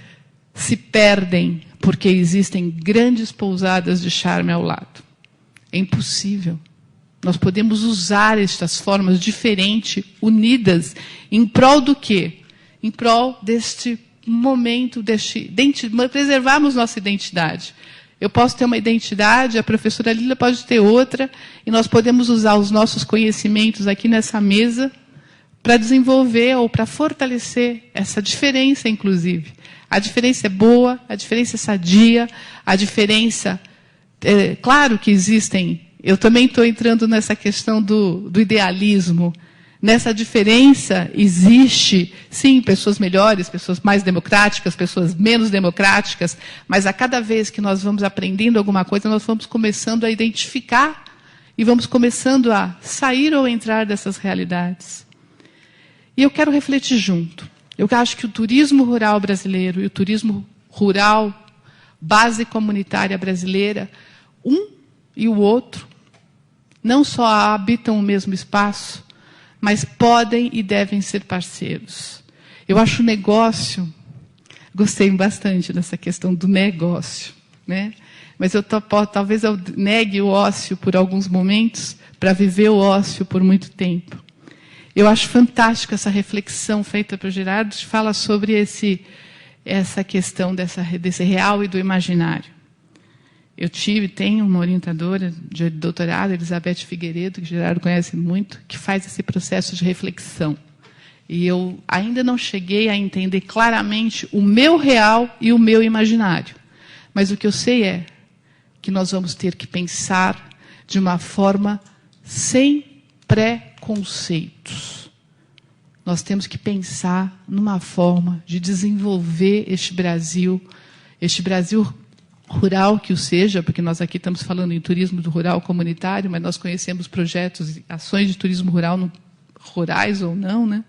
se perdem porque existem grandes pousadas de charme ao lado. É impossível. Nós podemos usar estas formas diferentes, unidas, em prol do quê? Em prol deste momento, preservarmos nossa identidade. Eu posso ter uma identidade, a professora Lila pode ter outra, e nós podemos usar os nossos conhecimentos aqui nessa mesa para desenvolver ou para fortalecer essa diferença, inclusive. A diferença é boa, a diferença é sadia, a diferença... claro que existem... Eu também estou entrando nessa questão do idealismo. Nessa diferença existe, sim, pessoas melhores, pessoas mais democráticas, pessoas menos democráticas, mas a cada vez que nós vamos aprendendo alguma coisa, nós vamos começando a identificar e vamos começando a sair ou entrar dessas realidades. E eu quero refletir junto. Eu acho que o turismo rural brasileiro e o turismo rural, base comunitária brasileira, um e o outro, não só habitam o mesmo espaço, mas podem e devem ser parceiros. Eu acho o negócio, gostei bastante dessa questão do negócio, né? Mas talvez eu negue o ócio por alguns momentos para viver o ócio por muito tempo. Eu acho fantástico essa reflexão feita pelo Gerardo, que fala sobre essa questão desse real e do imaginário. Eu tenho uma orientadora de doutorado, Elizabeth Figueiredo, que o Gerardo conhece muito, que faz esse processo de reflexão. E eu ainda não cheguei a entender claramente o meu real e o meu imaginário. Mas o que eu sei é que nós vamos ter que pensar de uma forma sem preconceitos. Nós temos que pensar numa forma de desenvolver este Brasil rural que o seja, porque nós aqui estamos falando em turismo do rural comunitário, mas nós conhecemos projetos e ações de turismo rural, rurais ou não, né?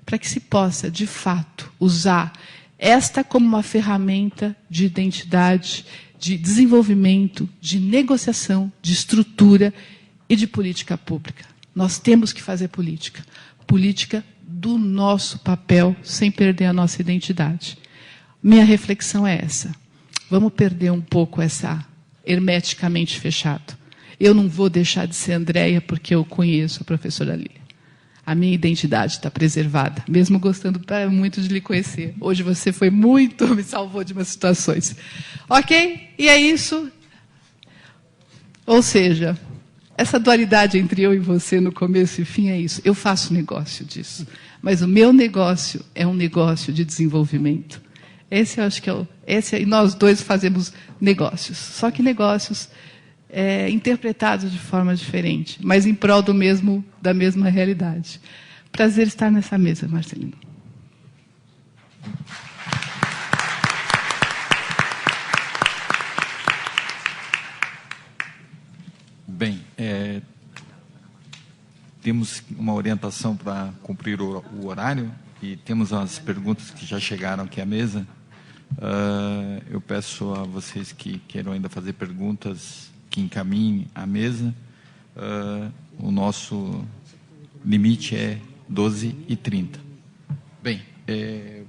Para que se possa, de fato, usar esta como uma ferramenta de identidade, de desenvolvimento, de negociação, de estrutura e de política pública. Nós temos que fazer política do nosso papel, sem perder a nossa identidade. Minha reflexão é essa. Vamos perder um pouco essa hermeticamente fechado. Eu não vou deixar de ser Andréia porque eu conheço a professora Lília. A minha identidade está preservada, mesmo gostando muito de lhe conhecer. Hoje você foi muito, me salvou de umas situações. Ok? E é isso. Ou seja, essa dualidade entre eu e você no começo e fim é isso. Eu faço negócio disso. Mas o meu negócio é um negócio de desenvolvimento. Esse eu acho que e nós dois fazemos negócios. Só que negócios interpretados de forma diferente, mas em prol da mesma realidade. Prazer estar nessa mesa, Marcelino. Bem, temos uma orientação para cumprir o horário e temos as perguntas que já chegaram aqui à mesa. Eu peço a vocês que queiram ainda fazer perguntas que encaminhem à mesa. O nosso limite é 12h30. Bem,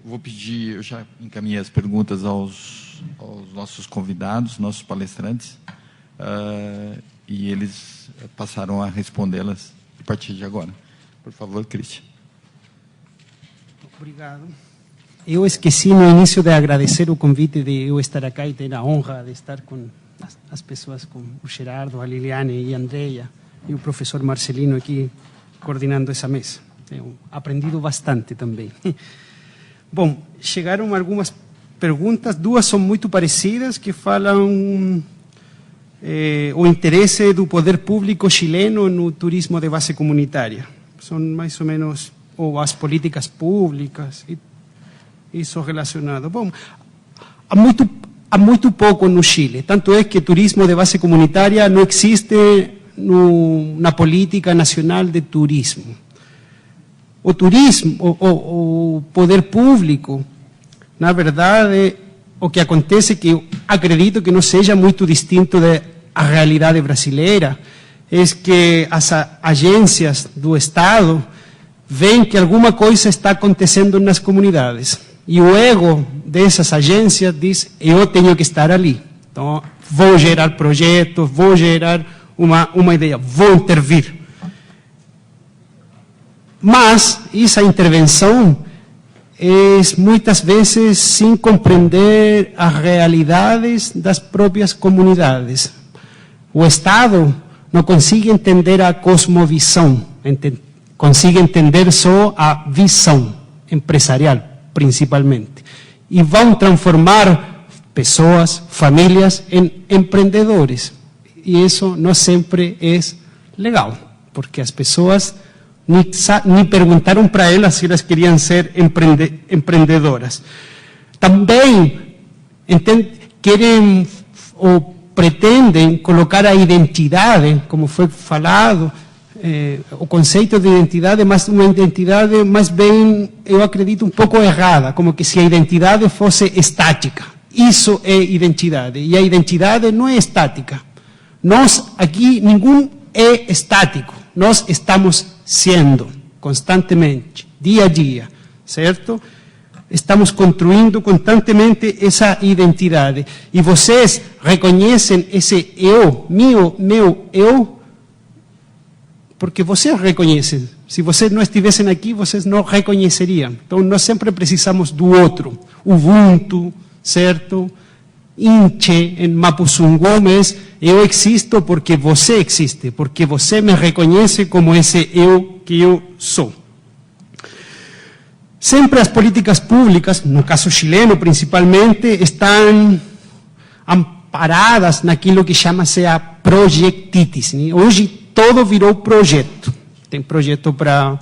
vou pedir, eu já encaminhei as perguntas aos nossos convidados, nossos palestrantes, e eles passarão a respondê-las a partir de agora. Por favor, Cristian. Obrigado. Eu esqueci no início de agradecer o convite de eu estar aqui e ter a honra de estar com as pessoas, com o Gerardo, a Liliane e a Andréia, e o professor Marcelino aqui coordenando essa mesa. Tenho aprendido bastante também. Bom, chegaram algumas perguntas, duas são muito parecidas, que falam o interesse do poder público chileno no turismo de base comunitária. São mais ou menos, ou as políticas públicas, e isso relacionado. Bom, há muito pouco no Chile, tanto é que turismo de base comunitária não existe na política nacional de turismo. O turismo, o poder público, na verdade, o que acontece é que eu acredito que não seja muito distinto da realidade brasileira, é que as agências do Estado veem que alguma coisa está acontecendo nas comunidades. E o ego dessas agências diz, eu tenho que estar ali. Então, vou gerar projetos, vou gerar uma ideia, vou intervir. Mas essa intervenção é muitas vezes sem compreender as realidades das próprias comunidades. O Estado não consegue entender a cosmovisão, consegue entender só a visão empresarial, principalmente. E vão transformar pessoas, famílias, em empreendedores. E isso não sempre é legal, porque as pessoas nem perguntaram para elas se elas queriam ser empreendedoras. Também querem ou pretendem colocar a identidade, como foi falado, o conceito de identidade, mas uma identidade mais bem, eu acredito, um pouco errada, como que se a identidade fosse estática. Isso é identidade, e a identidade não é estática. Nós aqui, ninguém é estático, nós estamos sendo constantemente, dia a dia, certo? Estamos construindo constantemente essa identidade. E vocês reconhecem esse eu, meu eu, porque vocês reconhecem. Se vocês não estivessem aqui, vocês não reconheceriam. Então, nós sempre precisamos do outro. Ubuntu, certo? Inche, em Mapuzungun, mas eu existo porque você existe, porque você me reconhece como esse eu que eu sou. Sempre as políticas públicas, no caso chileno principalmente, estão amparadas naquilo que chama-se a projetitis. Né? Hoje todo virou projeto. Tem projeto para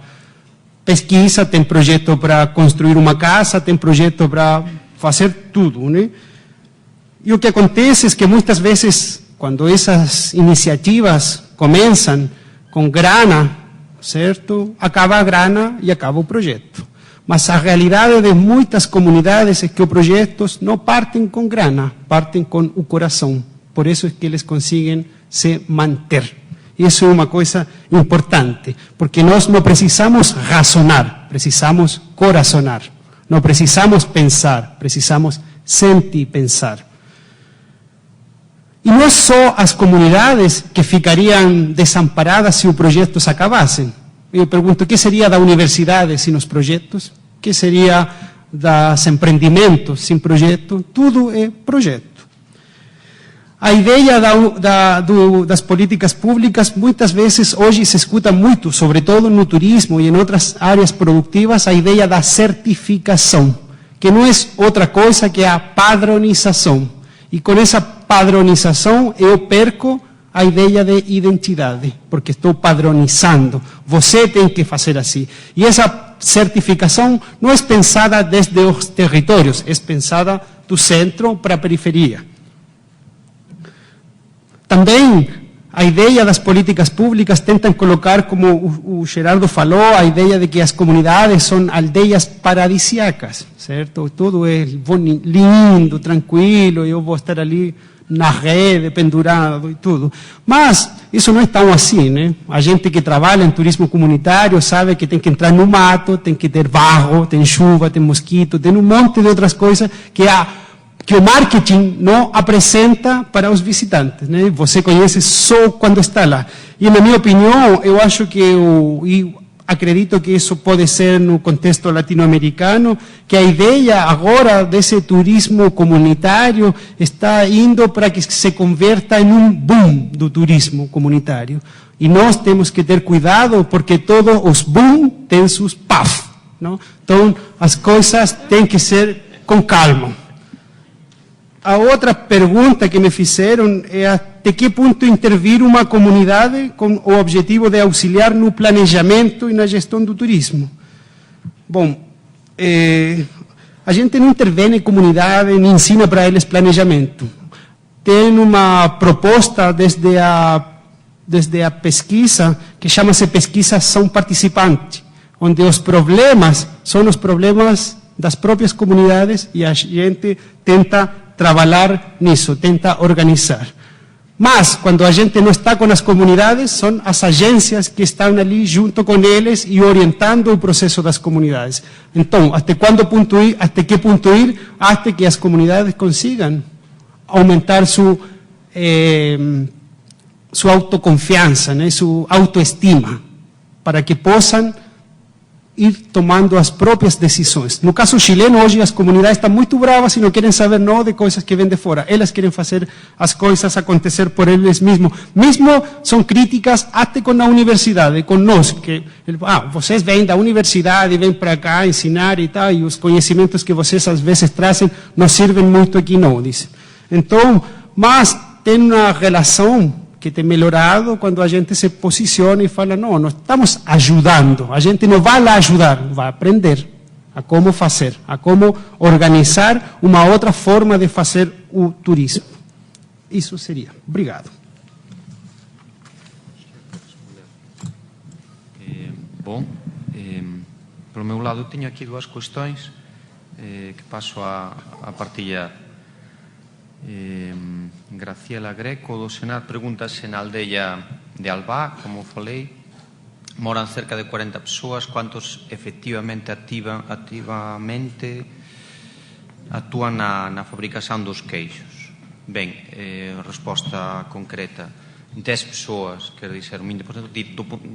pesquisa, tem projeto para construir uma casa, tem projeto para fazer tudo. Né? E o que acontece é que muitas vezes, quando essas iniciativas começam com grana, certo? Acaba a grana e acaba o projeto. Mas a realidade de muitas comunidades é que os projetos não partem com grana, partem com o coração. Por isso é que eles conseguem se manter. Isso é uma coisa importante, porque nós não precisamos razonar, precisamos corazonar. Não precisamos pensar, precisamos sentir pensar. E não é só as comunidades que ficariam desamparadas se os projetos acabassem. Eu pergunto, o que seria da universidade sem os projetos? O que seria dos empreendimentos sem projeto? Tudo é projeto. A ideia das políticas públicas, muitas vezes, hoje se escuta muito, sobretudo no turismo e em outras áreas produtivas, a ideia da certificação, que não é outra coisa que a padronização. E com essa padronização eu perco a ideia de identidade, porque estou padronizando. Você tem que fazer assim. E essa certificação não é pensada desde os territórios, é pensada do centro para a periferia. Também a ideia das políticas públicas tentam colocar, como o Gerardo falou, a ideia de que as comunidades são aldeias paradisíacas, certo? Tudo é lindo, tranquilo, eu vou estar ali na rede, pendurado e tudo. Mas isso não é tão assim, né? A gente que trabalha em turismo comunitário sabe que tem que entrar no mato, tem que ter barro, tem chuva, tem mosquito, tem um monte de outras coisas que o marketing não apresenta para os visitantes, né? Você conhece só quando está lá. E, na minha opinião, eu acho que acredito que isso pode ser no contexto latino-americano, que a ideia agora desse turismo comunitário está indo para que se converta em um boom do turismo comunitário. E nós temos que ter cuidado, porque todos os boom têm seus paf, não? Então, as coisas têm que ser com calma. A outra pergunta que me fizeram é até que ponto intervir uma comunidade com o objetivo de auxiliar no planejamento e na gestão do turismo. Bom, a gente não intervém em comunidade, nem ensina para eles planejamento. Tem uma proposta desde a pesquisa, que chama-se pesquisa ação participante, onde os problemas são os problemas das próprias comunidades e a gente tenta trabalhar nisso, tenta organizar. Mas, quando a gente não está com as comunidades, são as agências que estão ali junto com eles e orientando o processo das comunidades. Então, até que ponto ir? Até que as comunidades consigam aumentar su autoconfiança, né, su autoestima, para que possam ir tomando as próprias decisões. No caso chileno, hoje as comunidades estão muito bravas e não querem saber não de coisas que vêm de fora. Elas querem fazer as coisas acontecer por eles mesmos. Mesmo são críticas até com a universidade, com nós, que vocês vêm da universidade, vêm para cá ensinar e tal, e os conhecimentos que vocês às vezes trazem não servem muito aqui não, dizem. Então, mas tem uma relação que tem melhorado quando a gente se posiciona e fala, não, nós estamos ajudando, a gente não vai lá ajudar, vai aprender a como fazer, a como organizar uma outra forma de fazer o turismo. Isso seria. Obrigado. Bom, pelo meu lado eu tenho aqui duas questões que passo a partilhar. Graciela Greco do Senar pregunta-se na aldeia de Albá, como falei, moran cerca de 40 persoas, quantos efectivamente activamente actúan na fabricación dos queixos? Ben, resposta concreta, 10 persoas, quer dizer, un 20%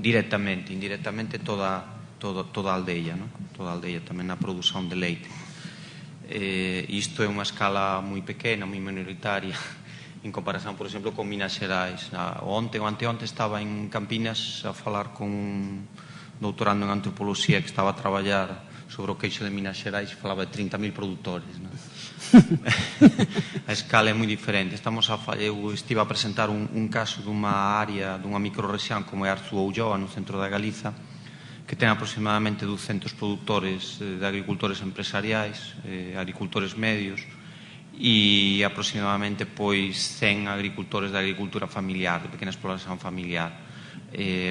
directamente, indirectamente toda a aldeia, non? Toda a aldeia tamén na produción de leite. Isto é unha escala moi pequena, moi minoritaria en comparación, por exemplo, con Minas Xerais. Onte ou anteonte estaba en Campinas a falar con un doutorando en antropoloxía que estaba a traballar sobre o queixo de Minas Xerais e falaba de 30.000 produtores. A escala é moi diferente. Eu estive a presentar un caso dunha área, dunha microrrexión como é Arzúa-Ulloa, no centro da Galiza, que ten aproximadamente 200 produtores de agricultores empresariais, agricultores medios, e aproximadamente 100 agricultores de agricultura familiar, de pequena explotación familiar.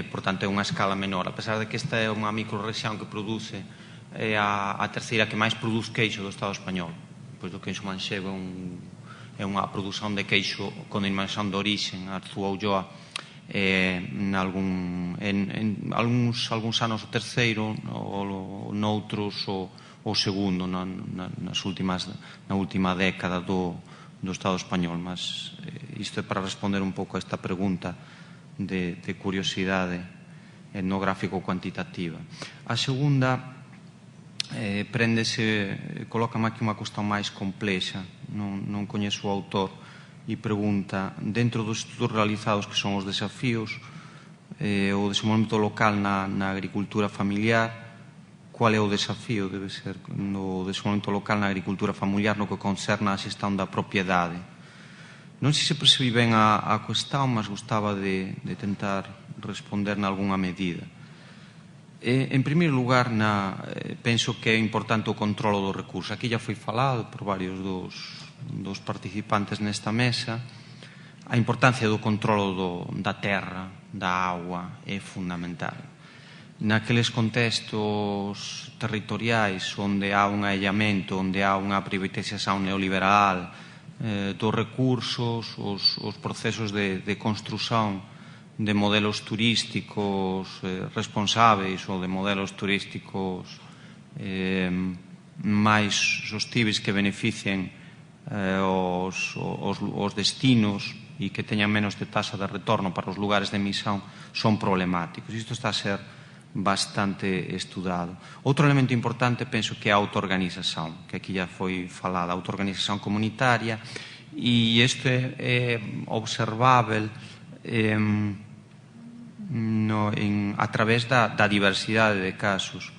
Por tanto, é unha escala menor. A pesar de que esta é unha microrrexión que produce a terceira que máis produz queixo do Estado español, pois o queixo manchego é unha produción de queixo con denominación de orixen, Arzúa-Ulloa, en algúns anos o terceiro, noutros o segundo, na última década do Estado español. Mas isto é para responder un pouco a esta pregunta de curiosidade etnográfico-cuantitativa. A segunda colócame aquí unha cuestión máis complexa, non coñezo o autor, e pregunta, dentro dos estudos realizados que son os desafíos o desenvolvemento local na agricultura familiar, qual é o desafío? Debe ser no desenvolvemento local na agricultura familiar no que concerne a xestão da propiedade. Non sei se percebi ben a cuestión, mas gustaba de tentar responder nalgúnha medida. En primeiro lugar, penso que é importante o controlo dos recursos. Aquí já foi falado por varios dos participantes nesta mesa. A importancia do controlo da terra, da agua, é fundamental. Naqueles contextos territoriais onde há un aillamento, onde há unha privatización neoliberal dos recursos, os procesos de construción de modelos turísticos responsáveis ou de modelos turísticos máis sostíveis que beneficien os destinos e que teñan menos de taxa de retorno para os lugares de emisión son problemáticos. Isto está a ser bastante estudado. Outro elemento importante penso que é a autoorganización, que aquí já foi falada, a autoorganización comunitaria, e isto é observável a través da diversidade de casos.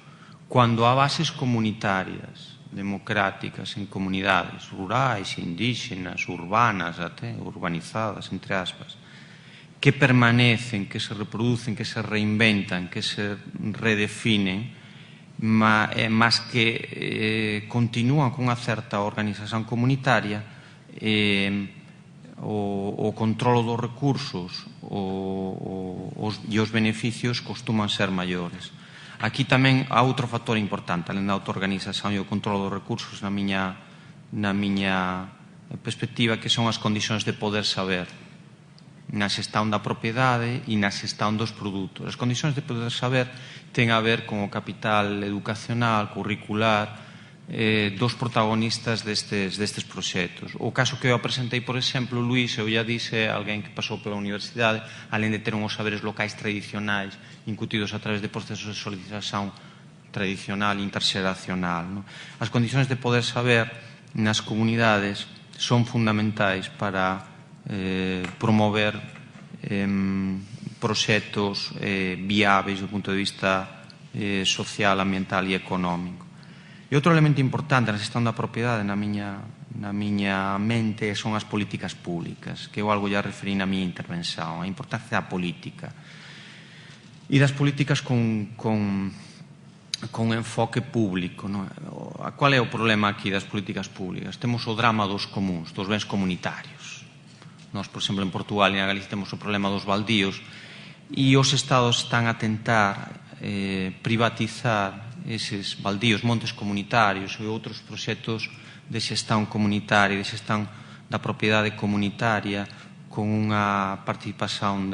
Cando há bases comunitarias democráticas en comunidades rurais, indígenas, urbanas, até urbanizadas, entre aspas, que permanecen, que se reproducen, que se reinventan, que se redefinen, mas que continúan con unha certa organización comunitaria, o controlo dos recursos e os beneficios costuman ser maiores. Aquí tamén há outro factor importante, alén da autoorganización e o controlo dos recursos na miña perspectiva, que son as condicións de poder saber na xestão da propiedade e na xestão dos produtos. As condicións de poder saber ten a ver con o capital educacional, curricular, dos protagonistas destes proxectos. O caso que eu apresentei, por exemplo, Luís, eu ya dise, alguén que pasou pela universidade, alén de ter uns saberes locais tradicionais incutidos a través de procesos de solidarización tradicional e interxeracional. No? As condicións de poder saber nas comunidades son fundamentais para promover proxectos viáveis do punto de vista social, ambiental e económico. E outro elemento importante na xestión da propiedade na miña mente son as políticas públicas, que eu algo já referí na miña intervención, a importancia da política. E das políticas con enfoque público. Non? Qual é o problema aquí das políticas públicas? Temos o drama dos comuns, dos bens comunitarios. Nós, por exemplo, en Portugal e na Galicia temos o problema dos baldíos e os estados están a tentar privatizar eses baldíos, montes comunitarios e outros proxectos de xestão comunitaria, de xestão da propiedade comunitaria con unha participación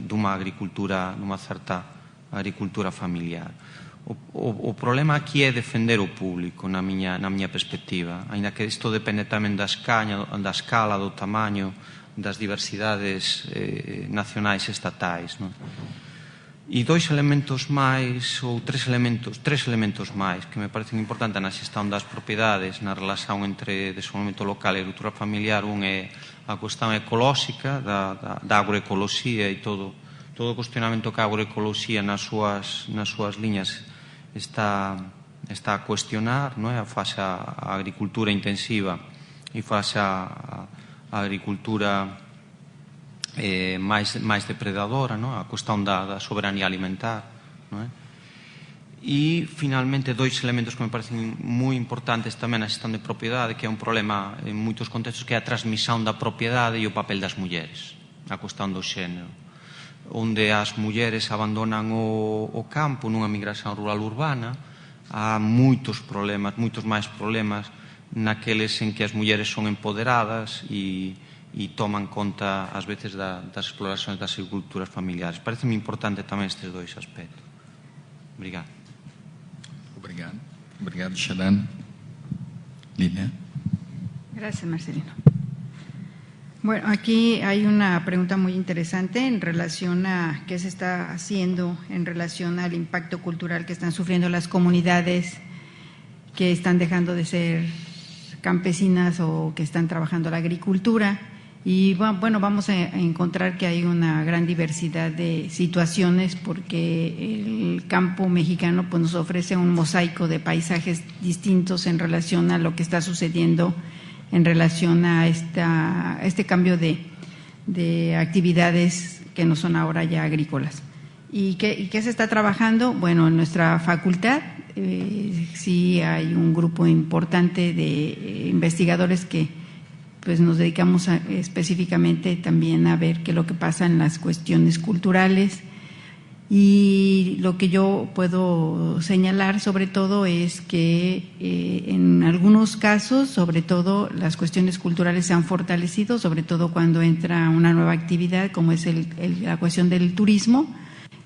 dunha agricultura, dunha certa agricultura familiar. O problema aquí é defender o público na miña perspectiva, aínda que isto depende tamén da escala, do tamaño, das diversidades nacionais e estatais. Non? E dois elementos máis, ou tres elementos máis que me parecen importantes na xestão das propiedades, na relación entre desenvolvemento local e agricultura familiar. Un é a cuestión ecolóxica, da agroecoloxía e todo o cuestionamento que a agroecoloxía nas súas liñas está a cuestionar, non é? Fase a agricultura intensiva e fase a agricultura máis depredadora, non? A cuestión da soberanía alimentar. Non é? E, finalmente, dois elementos que me parecen moi importantes tamén na xestión de propiedade, que é un problema en moitos contextos, que é a transmisión da propiedade e o papel das mulleres, a cuestión do xénero, onde as mulleres abandonan o campo nunha migración rural urbana. Há moitos máis problemas naqueles en que as mulleres son empoderadas e toman conta, ás veces, das exploracións das agriculturas familiares. Parece-me importante tamén estes dois aspectos. Obrigado. Obrigado, Xadan. Lilian. Gracias, Marcelino. Bueno, aquí hay una pregunta muy interesante en relación a qué se está haciendo en relación al impacto cultural que están sufriendo las comunidades que están dejando de ser campesinas o que están trabajando la agricultura. Y bueno, vamos a encontrar que hay una gran diversidad de situaciones porque el campo mexicano pues, nos ofrece un mosaico de paisajes distintos en relación a lo que está sucediendo en relación a este cambio de actividades que no son ahora ya agrícolas. ¿Y qué se está trabajando? Bueno, en nuestra facultad sí hay un grupo importante de investigadores que pues nos dedicamos específicamente también a ver qué es lo que pasa en las cuestiones culturales. Y lo que yo puedo señalar sobre todo es que en algunos casos, sobre todo las cuestiones culturales se han fortalecido, sobre todo cuando entra una nueva actividad como es la cuestión del turismo,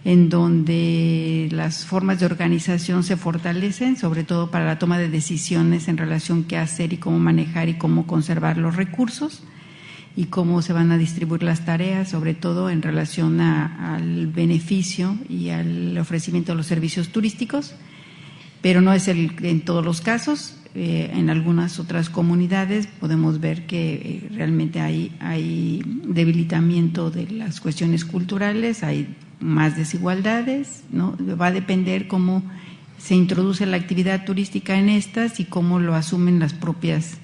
en donde las formas de organización se fortalecen, sobre todo para la toma de decisiones en relación a qué hacer y cómo manejar y cómo conservar los recursos y cómo se van a distribuir las tareas, sobre todo en relación al beneficio y al ofrecimiento de los servicios turísticos, pero no es en todos los casos. En algunas otras comunidades podemos ver que realmente hay debilitamiento de las cuestiones culturales, hay más desigualdades, ¿no? Va a depender cómo se introduce la actividad turística en estas y cómo lo asumen las propias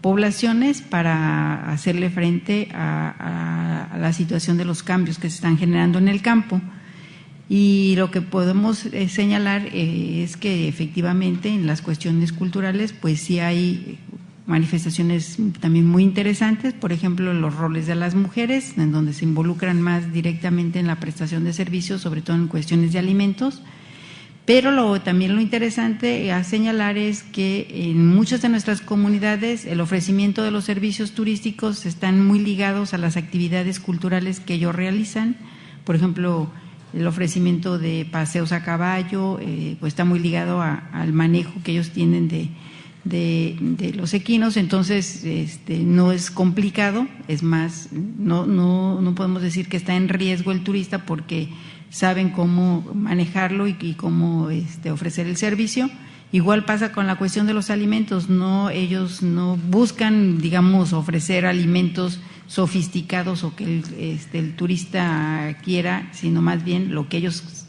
poblaciones para hacerle frente a la situación de los cambios que se están generando en el campo. Y lo que podemos señalar es que efectivamente en las cuestiones culturales pues sí hay manifestaciones también muy interesantes, por ejemplo los roles de las mujeres, en donde se involucran más directamente en la prestación de servicios, sobre todo en cuestiones de alimentos. Pero también lo interesante a señalar es que en muchas de nuestras comunidades el ofrecimiento de los servicios turísticos están muy ligados a las actividades culturales que ellos realizan. Por ejemplo, el ofrecimiento de paseos a caballo pues está muy ligado al manejo que ellos tienen de los equinos, entonces no es complicado, es más, no podemos decir que está en riesgo el turista porque saben cómo manejarlo y cómo ofrecer el servicio. Igual pasa con la cuestión de los alimentos, ellos no buscan, digamos, ofrecer alimentos sofisticados o que el turista quiera, sino más bien lo que ellos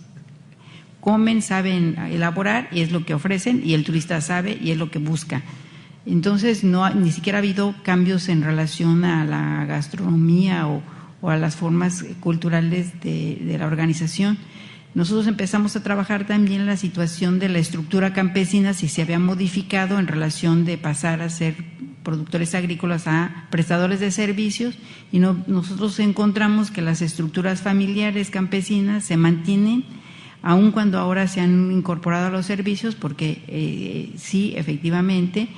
comen, saben elaborar y es lo que ofrecen, y el turista sabe y es lo que busca. Entonces ni siquiera ha habido cambios en relación a la gastronomía o a las formas culturales de la organización. Nosotros empezamos a trabajar también la situación de la estructura campesina, si se había modificado en relación de pasar a ser productores agrícolas a prestadores de servicios, y nosotros encontramos que las estructuras familiares campesinas se mantienen, aun cuando ahora se han incorporado a los servicios, porque sí, efectivamente,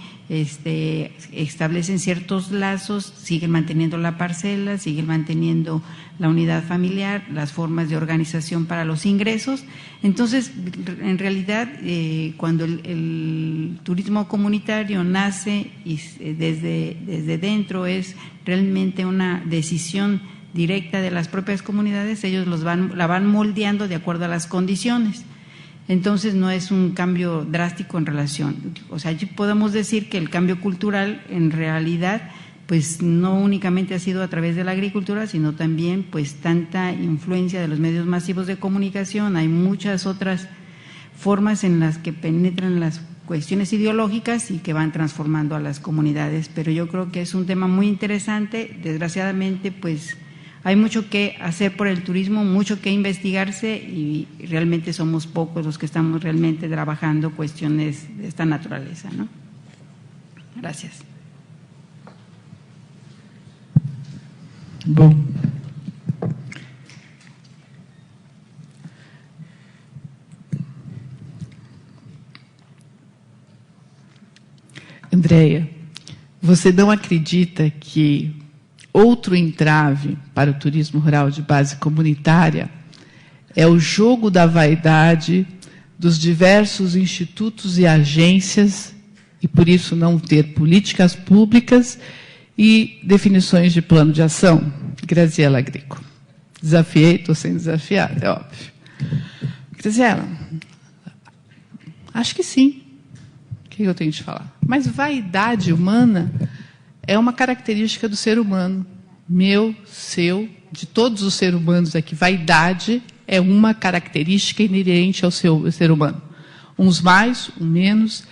establecen ciertos lazos, siguen manteniendo la parcela, siguen manteniendo la unidad familiar, las formas de organización para los ingresos. Entonces, en realidad, cuando el turismo comunitario nace y desde dentro es realmente una decisión directa de las propias comunidades, ellos la van moldeando de acuerdo a las condiciones. Entonces no es un cambio drástico en relación, o sea, podemos decir que el cambio cultural en realidad pues no únicamente ha sido a través de la agricultura, sino también pues tanta influencia de los medios masivos de comunicación, hay muchas otras formas en las que penetran las cuestiones ideológicas y que van transformando a las comunidades, pero yo creo que es un tema muy interesante. Desgraciadamente pues hay mucho que hacer por el turismo, mucho que investigarse, y realmente somos pocos los que estamos realmente trabajando cuestiones de esta naturaleza, ¿no? Gracias. Bom. Andréia, você não acredita que outro entrave para o turismo rural de base comunitária é o jogo da vaidade dos diversos institutos e agências, e por isso não ter políticas públicas e definições de plano de ação? Graziela Greco. Desafiei, estou sendo desafiada, é óbvio. Graziela, acho que sim. O que eu tenho de falar? Mas vaidade humana é uma característica do ser humano, meu, seu, de todos os seres humanos aqui. Vaidade é uma característica inerente ao ser humano. Uns mais, uns menos.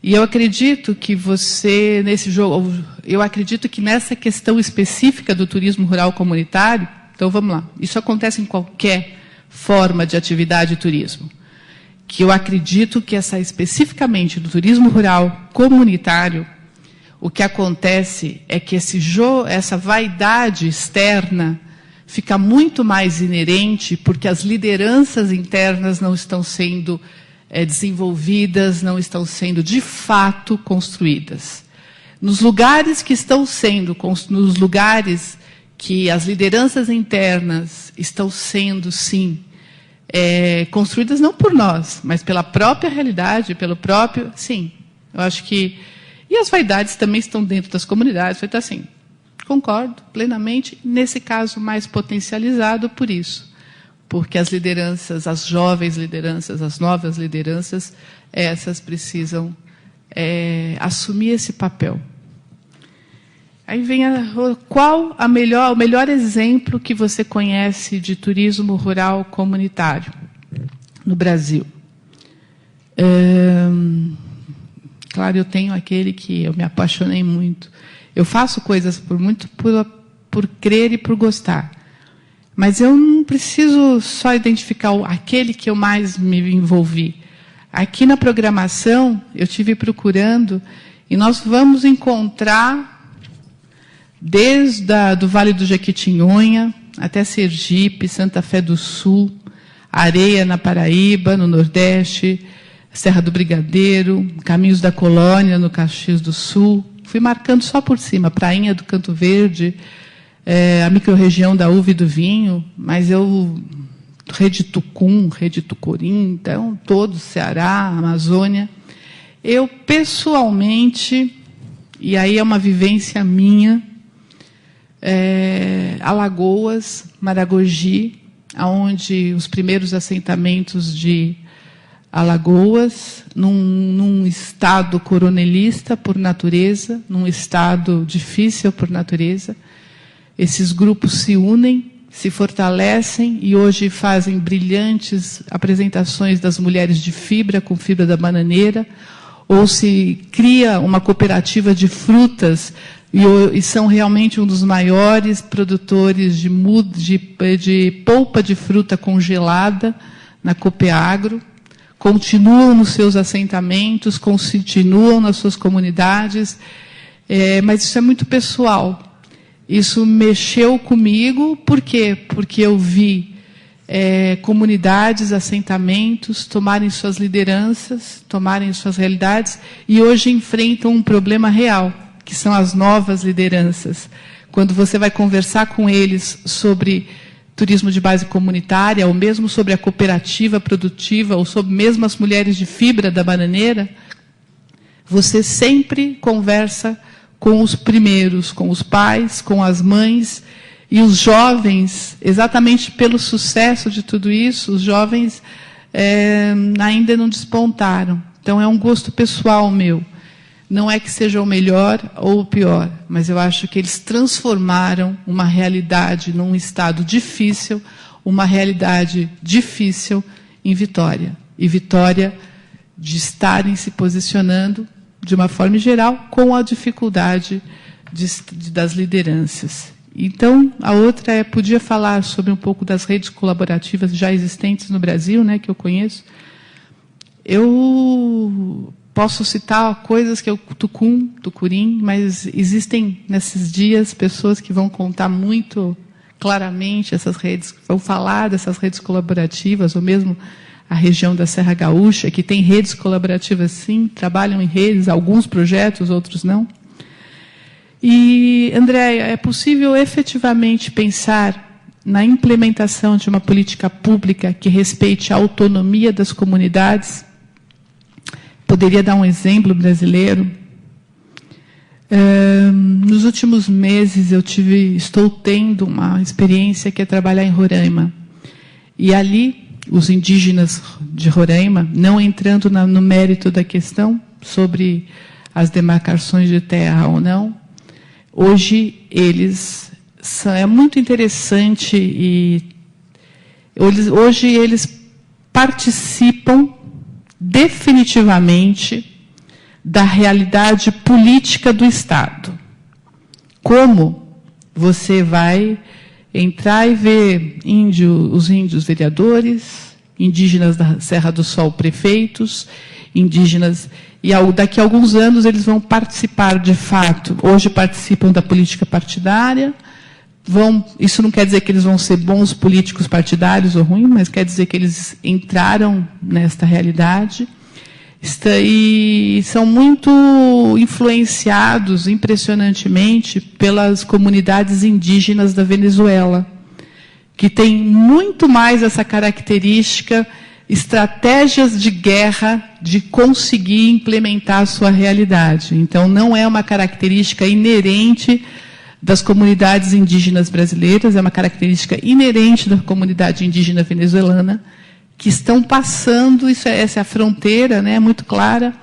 E eu acredito que você, nesse jogo, eu acredito que nessa questão específica do turismo rural comunitário, então vamos lá, isso acontece em qualquer forma de atividade de turismo, que eu acredito que especificamente do turismo rural comunitário, o que acontece é que essa vaidade externa fica muito mais inerente porque as lideranças internas não estão sendo desenvolvidas, não estão sendo de fato construídas. Nos lugares que estão sendo, nos lugares que as lideranças internas estão sendo, sim, construídas não por nós, mas pela própria realidade, pelo próprio... Sim, eu acho que... E as vaidades também estão dentro das comunidades. Então, assim, concordo plenamente, nesse caso mais potencializado por isso. Porque as lideranças, as jovens lideranças, as novas lideranças, essas precisam assumir esse papel. Aí vem qual o melhor exemplo que você conhece de turismo rural comunitário no Brasil? Claro, eu tenho aquele que eu me apaixonei muito. Eu faço coisas por crer e por gostar. Mas eu não preciso só identificar aquele que eu mais me envolvi. Aqui na programação, eu estive procurando, e nós vamos encontrar, desde do Vale do Jequitinhonha, até Sergipe, Santa Fé do Sul, Areia na Paraíba, no Nordeste, Serra do Brigadeiro, Caminhos da Colônia, no Caxias do Sul. Fui marcando só por cima, Prainha do Canto Verde, a microrregião da uva e do vinho, mas Rede Tucum, Rede Tucurim, então, todo o Ceará, Amazônia. Eu, pessoalmente, e aí é uma vivência minha, Alagoas, Maragogi, onde os primeiros assentamentos de Alagoas, num estado coronelista por natureza, num estado difícil por natureza, esses grupos se unem, se fortalecem e hoje fazem brilhantes apresentações das mulheres de fibra, com fibra da bananeira, ou se cria uma cooperativa de frutas e são realmente um dos maiores produtores de polpa de fruta congelada na Copeagro, continuam nos seus assentamentos, continuam nas suas comunidades, mas isso é muito pessoal. Isso mexeu comigo, por quê? Porque eu vi comunidades, assentamentos tomarem suas lideranças, tomarem suas realidades, e hoje enfrentam um problema real, que são as novas lideranças. Quando você vai conversar com eles sobre turismo de base comunitária, ou mesmo sobre a cooperativa produtiva, ou sobre mesmo as mulheres de fibra da bananeira, você sempre conversa com os primeiros, com os pais, com as mães, e os jovens, exatamente pelo sucesso de tudo isso, os jovens ainda não despontaram. Então, é um gosto pessoal meu. Não é que seja o melhor ou o pior, mas eu acho que eles transformaram uma realidade num estado difícil, uma realidade difícil em vitória. E vitória de estarem se posicionando, de uma forma geral, com a dificuldade das lideranças. Então, a outra podia falar sobre um pouco das redes colaborativas já existentes no Brasil, né, que eu conheço. Eu posso citar coisas que eu Tucurim, mas existem nesses dias pessoas que vão contar muito claramente essas redes, vão falar dessas redes colaborativas, ou mesmo a região da Serra Gaúcha, que tem redes colaborativas sim, trabalham em redes, alguns projetos, outros não. E, Andréia, é possível efetivamente pensar na implementação de uma política pública que respeite a autonomia das comunidades? Poderia dar um exemplo brasileiro. Nos últimos meses, estou tendo uma experiência que é trabalhar em Roraima. E ali, os indígenas de Roraima, não entrando no mérito da questão sobre as demarcações de terra ou não, hoje é muito interessante e hoje eles participam definitivamente da realidade política do Estado. Como você vai entrar e ver os índios vereadores, indígenas da Serra do Sol prefeitos, indígenas, e daqui a alguns anos eles vão participar de fato, hoje participam da política partidária, isso não quer dizer que eles vão ser bons políticos partidários ou ruins, mas quer dizer que eles entraram nesta realidade e são muito influenciados, impressionantemente, pelas comunidades indígenas da Venezuela, que tem muito mais essa característica, estratégias de guerra, de conseguir implementar a sua realidade. Então, não é uma característica inerente das comunidades indígenas brasileiras, é uma característica inerente da comunidade indígena venezuelana, que estão passando, essa é a fronteira, né, muito clara.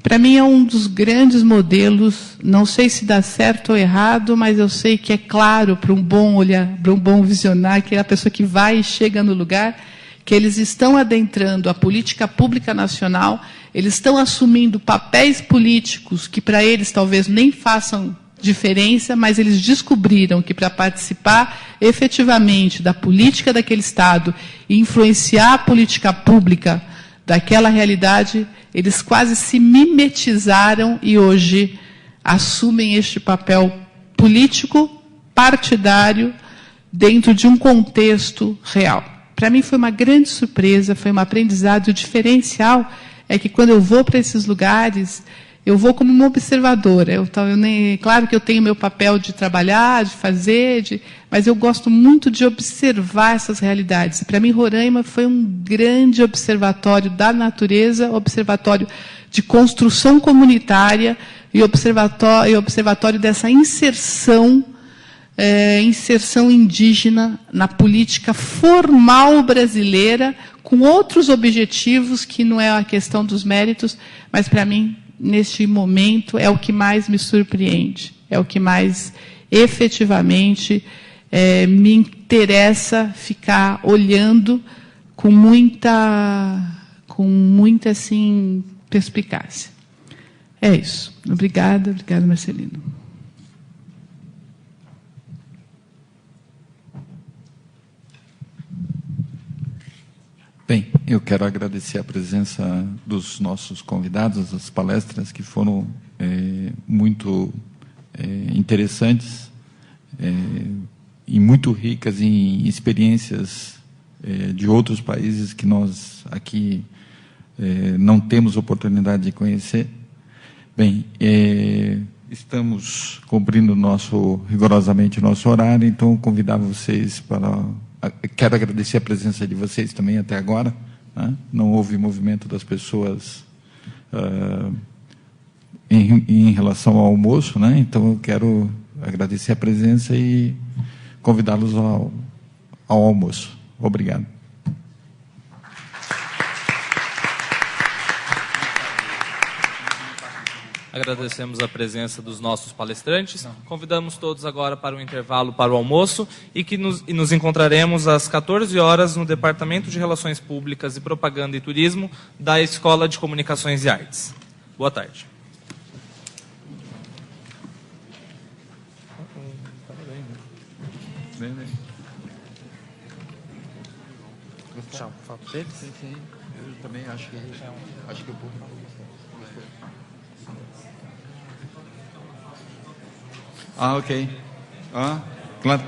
Para mim é um dos grandes modelos, não sei se dá certo ou errado, mas eu sei que é claro para um bom olhar, para um bom visionário, que é a pessoa que vai e chega no lugar, que eles estão adentrando a política pública nacional, eles estão assumindo papéis políticos que para eles talvez nem façam diferença, mas eles descobriram que para participar efetivamente da política daquele Estado e influenciar a política pública daquela realidade, eles quase se mimetizaram e hoje assumem este papel político, partidário, dentro de um contexto real. Para mim foi uma grande surpresa, foi um aprendizado. O diferencial é que quando eu vou para esses lugares, eu vou como uma observadora. Claro que eu tenho meu papel de trabalhar, de fazer, mas eu gosto muito de observar essas realidades. Para mim, Roraima foi um grande observatório da natureza, observatório de construção comunitária e observatório dessa inserção indígena na política formal brasileira, com outros objetivos, que não é a questão dos méritos, mas, para mim, neste momento, é o que mais me surpreende, é o que mais, efetivamente, me interessa ficar olhando com muita assim, perspicácia. É isso. Obrigada, Marcelino. Bem, eu quero agradecer a presença dos nossos convidados, as palestras que foram muito interessantes e muito ricas em experiências de outros países que nós aqui não temos oportunidade de conhecer. Bem, estamos cumprindo rigorosamente o nosso horário, então eu convidava vocês para... Quero agradecer a presença de vocês também até agora, né? Não houve movimento das pessoas em relação ao almoço, né? Então eu quero agradecer a presença e convidá-los ao almoço. Obrigado. Agradecemos a presença dos nossos palestrantes. Convidamos todos agora para o intervalo para o almoço e nos encontraremos às 14 horas no Departamento de Relações Públicas e Propaganda e Turismo da Escola de Comunicações e Artes. Boa tarde. Tchau. Sim. Eu também acho que eu vou. Ah, ok. Ah, claro.